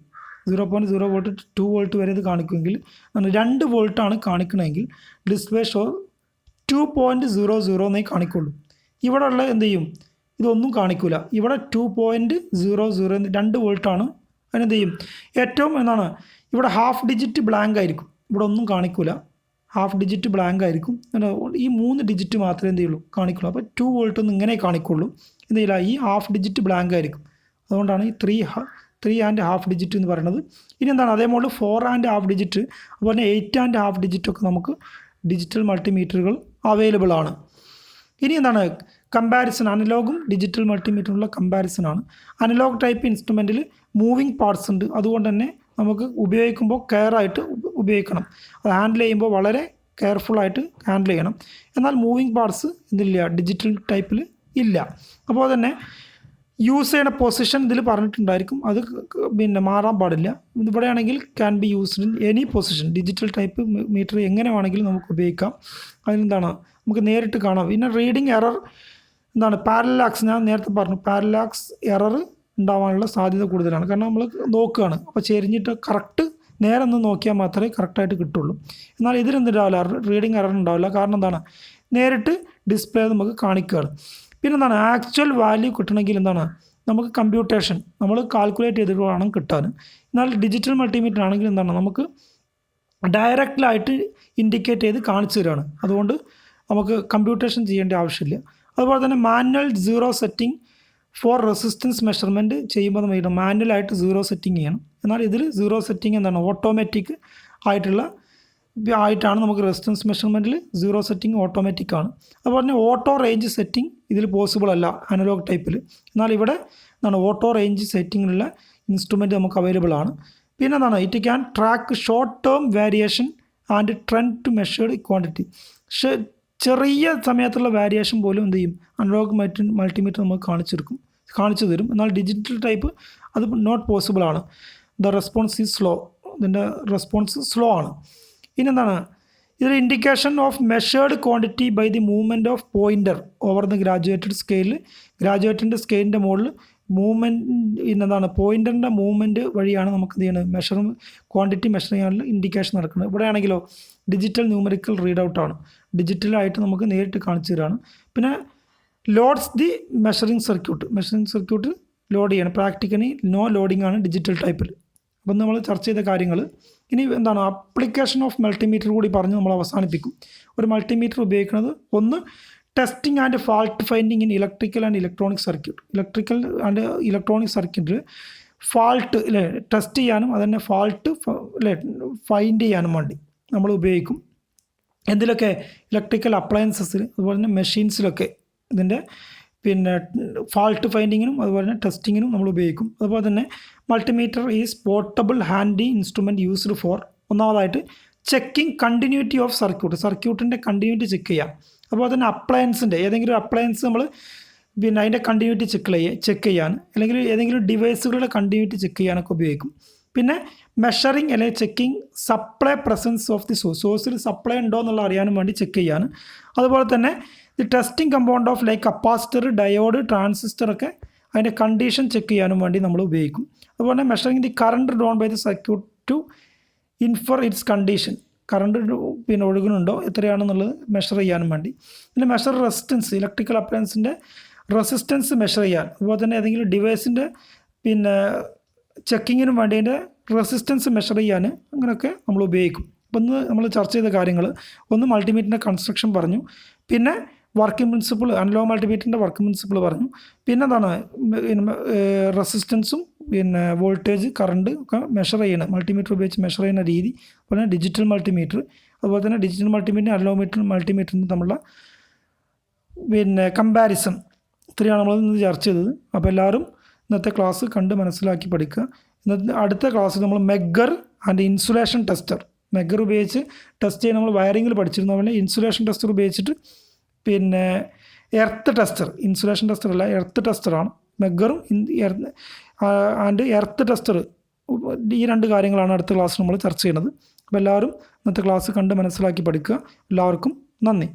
0.0 വോൾട്ട് 2 വോൾട്ട് വരെ ഇത് കാണിക്കുമെങ്കിൽ 2 വോൾട്ടാണ് കാണിക്കണമെങ്കിൽ ഡിസ്പ്ലേ ഷോ 2.00 എന്നേ കാണിക്കുള്ളൂ. ഇവിടെ ഉള്ള എന്ത് ചെയ്യും ഇതൊന്നും കാണിക്കില്ല. ഇവിടെ 2.00 2 വോൾട്ടാണ്. അതിനെന്ത് ചെയ്യും ഏറ്റവും എന്താണ് ഇവിടെ ഹാഫ് ഡിജിറ്റ് ബ്ലാങ്ക് ആയിരിക്കും. ഇവിടെ ഒന്നും കാണിക്കില്ല. ഹാഫ് ഡിജിറ്റ് ബ്ലാങ്ക് ആയിരിക്കും. ഈ 3 ഡിജിറ്റ് മാത്രമേ എന്ത് ചെയ്യുള്ളൂ കാണിക്കുള്ളൂ. അപ്പോൾ 2 വോൾട്ട് ഒന്നും ഇങ്ങനെ കാണിക്കുള്ളൂ. എന്ത് ചെയ്യില്ല ഈ ഹാഫ് ഡിജിറ്റ് ബ്ലാങ്ക് ആയിരിക്കും. അതുകൊണ്ടാണ് ഈ 3.5 ഡിജിറ്റ് എന്ന് പറയുന്നത്. ഇനി എന്താണ് അതേപോലെ 4.5 ഡിജിറ്റ് അതുപോലെ തന്നെ 8.5 ഡിജിറ്റൊക്കെ നമുക്ക് ഡിജിറ്റൽ മൾട്ടിമീറ്ററുകൾ അവൈലബിൾ ആണ്. ഇനി എന്താണ് കമ്പാരിസൺ അനലോഗും ഡിജിറ്റൽ മൾട്ടിമീറ്ററുള്ള കമ്പാരിസൺ ആണ്. അനലോഗ് ടൈപ്പ് ഇൻസ്ട്രുമെൻറ്റിൽ മൂവിങ് പാർട്സ് ഉണ്ട്. അതുകൊണ്ട് തന്നെ നമുക്ക് ഉപയോഗിക്കുമ്പോൾ കെയറായിട്ട് ഉപയോഗിക്കണം. അത് ഹാൻഡിൽ ചെയ്യുമ്പോൾ വളരെ കെയർഫുള്ളായിട്ട് ഹാൻഡിൽ ചെയ്യണം. എന്നാൽ മൂവിങ് പാർട്സ് ഇതില്ല ഡിജിറ്റൽ ടൈപ്പിൽ ഇല്ല. അപ്പോൾ തന്നെ യൂസ് ചെയ്യുന്ന പൊസിഷൻ ഇതിൽ പറഞ്ഞിട്ടുണ്ടായിരിക്കും, അത് പിന്നെ മാറാൻ പാടില്ല. ഇവിടെയാണെങ്കിൽ can be used in any position. Digital type meter എങ്ങനെ വേണമെങ്കിലും നമുക്ക് ഉപയോഗിക്കാം. അതിനെന്താണ് നമുക്ക് നേരിട്ട് കാണാം. പിന്നെ റീഡിങ് എറർ എന്താണ് പാരലാക്സ്, ഞാൻ നേരത്തെ പറഞ്ഞു പാരലാക്സ് എറർ ഉണ്ടാവാനുള്ള സാധ്യത കൂടുതലാണ്. കാരണം നമ്മൾ നോക്കുകയാണ്, അപ്പോൾ ചെരിഞ്ഞിട്ട് കറക്റ്റ് നേരെ ഒന്ന് നോക്കിയാൽ മാത്രമേ കറക്റ്റായിട്ട് കിട്ടുള്ളൂ. എന്നാൽ ഇതിലെന്തുണ്ടാവില്ല, റീഡിങ് എറർ ഉണ്ടാവില്ല. കാരണം എന്താണ് നേരിട്ട് ഡിസ്പ്ലേ നമുക്ക് കാണിക്കുകയാണ്. പിന്നെ എന്താണ് ആക്ച്വൽ വാല്യൂ കിട്ടണമെങ്കിൽ എന്താണ് നമുക്ക് കമ്പ്യൂട്ടേഷൻ നമ്മൾ കാൽക്കുലേറ്റ് ചെയ്തിട്ട് വേണം കിട്ടാൻ. എന്നാൽ ഡിജിറ്റൽ മൾട്ടിമീറ്റർ ആണെങ്കിൽ എന്താണ് നമുക്ക് ഡയറക്റ്റായിട്ട് ഇൻഡിക്കേറ്റ് ചെയ്ത് കാണിച്ചു തരികയാണ്. അതുകൊണ്ട് നമുക്ക് കമ്പ്യൂട്ടേഷൻ ചെയ്യേണ്ട ആവശ്യമില്ല. അതുപോലെ തന്നെ manual zero setting for resistance measurement ചെയ്യുമ്പോൾ നമ്മൾ മാനുവലായിട്ട് സീറോ സെറ്റിംഗ് ചെയ്യണം. എന്നാൽ ഇതിൽ സീറോ സെറ്റിംഗ് എന്താണ് ഓട്ടോമാറ്റിക് ആയിട്ടാണ് നമുക്ക് റെസിസ്റ്റൻസ് മെഷർമെൻറ്റിൽ സീറോ സെറ്റിംഗ് ഓട്ടോമാറ്റിക് ആണ്. അതുപോലെ തന്നെ ഓട്ടോ റേഞ്ച് സെറ്റിംഗ് ഇതിൽ പോസിബിൾ അല്ല അനലോഗ് ടൈപ്പിൽ. എന്നാൽ ഇവിടെ എന്താണ് ഓട്ടോ റേഞ്ച് സെറ്റിങ്ങിലുള്ള ഇൻസ്ട്രുമെൻറ്റ് നമുക്ക് അവൈലബിൾ ആണ്. പിന്നെ എന്താണ് it can track short term variation and trend to measured quantity. ചെറിയ സമയത്തുള്ള വേരിയേഷൻ പോലും എന്ത് ചെയ്യും അനലോഗ് മൾട്ടിമീറ്റർ നമുക്ക് കാണിച്ചു തരും. എന്നാൽ ഡിജിറ്റൽ ടൈപ്പ് അത് നോട്ട് പോസിബിൾ ആണ്. ദ റെസ്പോൺസ് ഈസ് സ്ലോ, ഇതിൻ്റെ റെസ്പോൺസ് സ്ലോ ആണ്. ഇനി എന്താണ് ഇതിൽ indication of measured quantity by the movement of pointer over the graduated സ്കെയിലിൽ, ഗ്രാജുവേറ്റിൻ്റെ സ്കെയിലിൻ്റെ മുകളിൽ മൂവ്മെൻറ്റ് എന്താണ് പോയിൻ്ററിൻ്റെ മൂവ്മെൻറ്റ് വഴിയാണ് നമുക്ക് എന്ത് ചെയ്യുന്നത് ക്വാണ്ടിറ്റി മെഷർ ചെയ്യാനുള്ള ഇൻഡിക്കേഷൻ നടക്കുന്നത്. ഇവിടെയാണെങ്കിലോ ഡിജിറ്റൽ ന്യൂമറിക്കൽ റീഡ് ഔട്ടാണ്, ഡിജിറ്റലായിട്ട് നമുക്ക് നേരിട്ട് കാണിച്ചു തരാണ്. പിന്നെ loads the measuring circuit load ചെയ്യണം. പ്രാക്ടിക്കലി നോ ലോഡിംഗ് ആണ് ഡിജിറ്റൽ ടൈപ്പിൽ. അപ്പം നമ്മൾ ചർച്ച ചെയ്ത കാര്യങ്ങൾ. ഇനി എന്താണ് ആപ്ലിക്കേഷൻ ഓഫ് മൾട്ടിമീറ്റർ കൂടി പറഞ്ഞ് നമ്മൾ അവസാനിപ്പിക്കും. ഒരു മൾട്ടിമീറ്റർ ഉപയോഗിക്കുന്നത് ഒന്ന് testing and fault finding in electrical and electronic സർക്യൂട്ടിൽ ഫാൾട്ട് അല്ലേ ടെസ്റ്റ് ചെയ്യാനും അതുതന്നെ ഫാൾട്ട് അല്ലേ ഫൈൻഡ് ചെയ്യാനും വേണ്ടി നമ്മൾ ഉപയോഗിക്കും. എന്തിലൊക്കെ ഇലക്ട്രിക്കൽ അപ്ലയൻസസിൽ അതുപോലെ തന്നെ മെഷീൻസിലൊക്കെ ഇതിൻ്റെ പിന്നെ ഫാൾട്ട് ഫൈൻഡിങ്ങിനും അതുപോലെ തന്നെ ടെസ്റ്റിങ്ങിനും നമ്മൾ ഉപയോഗിക്കും. അതുപോലെ തന്നെ multimeter is portable handy instrument used for ഒന്നാമതായിട്ട് ചെക്കിംഗ് കണ്ടിന്യൂറ്റി ഓഫ് സർക്യൂട്ടിൻ്റെ കണ്ടിന്യൂറ്റി ചെക്ക് ചെയ്യാം. അതുപോലെ തന്നെ അപ്ലയൻസിൻ്റെ ഏതെങ്കിലും ഒരു അപ്ലയൻസ് നമ്മൾ പിന്നെ അതിൻ്റെ കണ്ടിന്യൂറ്റി ചെക്ക് ചെയ്യാൻ അല്ലെങ്കിൽ ഏതെങ്കിലും ഡിവൈസുകളുടെ കണ്ടിന്യൂറ്റി ചെക്ക് ചെയ്യാനൊക്കെ ഉപയോഗിക്കും. പിന്നെ മെഷറിങ് അല്ലെങ്കിൽ checking supply presence of the സോഴ്സിൽ സപ്ലൈ ഉണ്ടോ എന്നുള്ള അറിയാനും വേണ്ടി ചെക്ക് ചെയ്യാൻ. അതുപോലെ തന്നെ the testing compound of like capacitor, diode, ട്രാൻസിസ്റ്ററൊക്കെ അതിൻ്റെ കണ്ടീഷൻ ചെക്ക് ചെയ്യാനും വേണ്ടി നമ്മൾ ഉപയോഗിക്കും. അതുപോലെ തന്നെ measuring the current drawn by the circuit to infer its condition, current പിന്നെ ഒഴുകുന്നുണ്ടോ എത്രയാണെന്നുള്ളത് മെഷർ ചെയ്യാനും വേണ്ടി. പിന്നെ മെഷർ റെസിസ്റ്റൻസ്, ഇലക്ട്രിക്കൽ അപ്ലയൻസിൻ്റെ റെസിസ്റ്റൻസ് മെഷർ ചെയ്യാൻ. അതുപോലെ തന്നെ ഏതെങ്കിലും ഡിവൈസിൻ്റെ പിന്നെ ചെക്കിങ്ങിനും വേണ്ടി അതിൻ്റെ റെസിസ്റ്റൻസ് മെഷർ ചെയ്യാൻ അങ്ങനെയൊക്കെ നമ്മൾ ഉപയോഗിക്കും. അപ്പം ഇന്ന് നമ്മൾ ചർച്ച ചെയ്ത കാര്യങ്ങൾ ഒന്ന് മൾട്ടിമീറ്ററിൻ്റെ കൺസ്ട്രക്ഷൻ പറഞ്ഞു, പിന്നെ വർക്കിംഗ് പ്രിൻസിപ്പിൾ അനലോഗ് മൾട്ടിമീറ്ററിൻ്റെ വർക്കിംഗ് പ്രിൻസിപ്പിൾ പറഞ്ഞു, പിന്നെ എന്താണ് റെസിസ്റ്റൻസും പിന്നെ വോൾട്ടേജ് കറണ്ട് ഒക്കെ മെഷർ ചെയ്യുന്ന മൾട്ടിമീറ്റർ ഉപയോഗിച്ച് മെഷർ ചെയ്യുന്ന രീതി, അതുപോലെ ഡിജിറ്റൽ മൾട്ടിമീറ്റർ, അതുപോലെ തന്നെ ഡിജിറ്റൽ മൾട്ടിമീറ്റർ അനലോഗ് മൾട്ടിമീറ്ററിന് തമ്മിലുള്ള പിന്നെ കമ്പാരിസൺ, ഇത്രയാണ് നമ്മൾ ഇന്ന് ചർച്ച ചെയ്തത്. അപ്പോൾ എല്ലാവരും ഇന്നത്തെ ക്ലാസ് കണ്ട് മനസ്സിലാക്കി പഠിക്കുക. ഇന്നത്തെ അടുത്ത ക്ലാസ്സിൽ നമ്മൾ megger and insulation tester, megger ഉപയോഗിച്ച് ടെസ്റ്റ് ചെയ്യാൻ നമ്മൾ വയറിങ്ങിൽ പഠിച്ചിരുന്ന പോലെ ഇൻസുലേഷൻ ടെസ്റ്റർ ഉപയോഗിച്ചിട്ട് പിന്നെ എർത്ത് ടെസ്റ്റർ, ഇൻസുലേഷൻ ടെസ്റ്റർ അല്ല എർത്ത് ടെസ്റ്ററാണ് മെഗറും ആൻഡ് എർത്ത് ടെസ്റ്റർ. ഈ രണ്ട് കാര്യങ്ങളാണ് അടുത്ത ക്ലാസ്സിൽ നമ്മൾ ചർച്ച ചെയ്യുന്നത്. അപ്പോൾ എല്ലാവരും ഇന്നത്തെ ക്ലാസ് കണ്ട് മനസ്സിലാക്കി പഠിക്കുക. എല്ലാവർക്കും നന്ദി.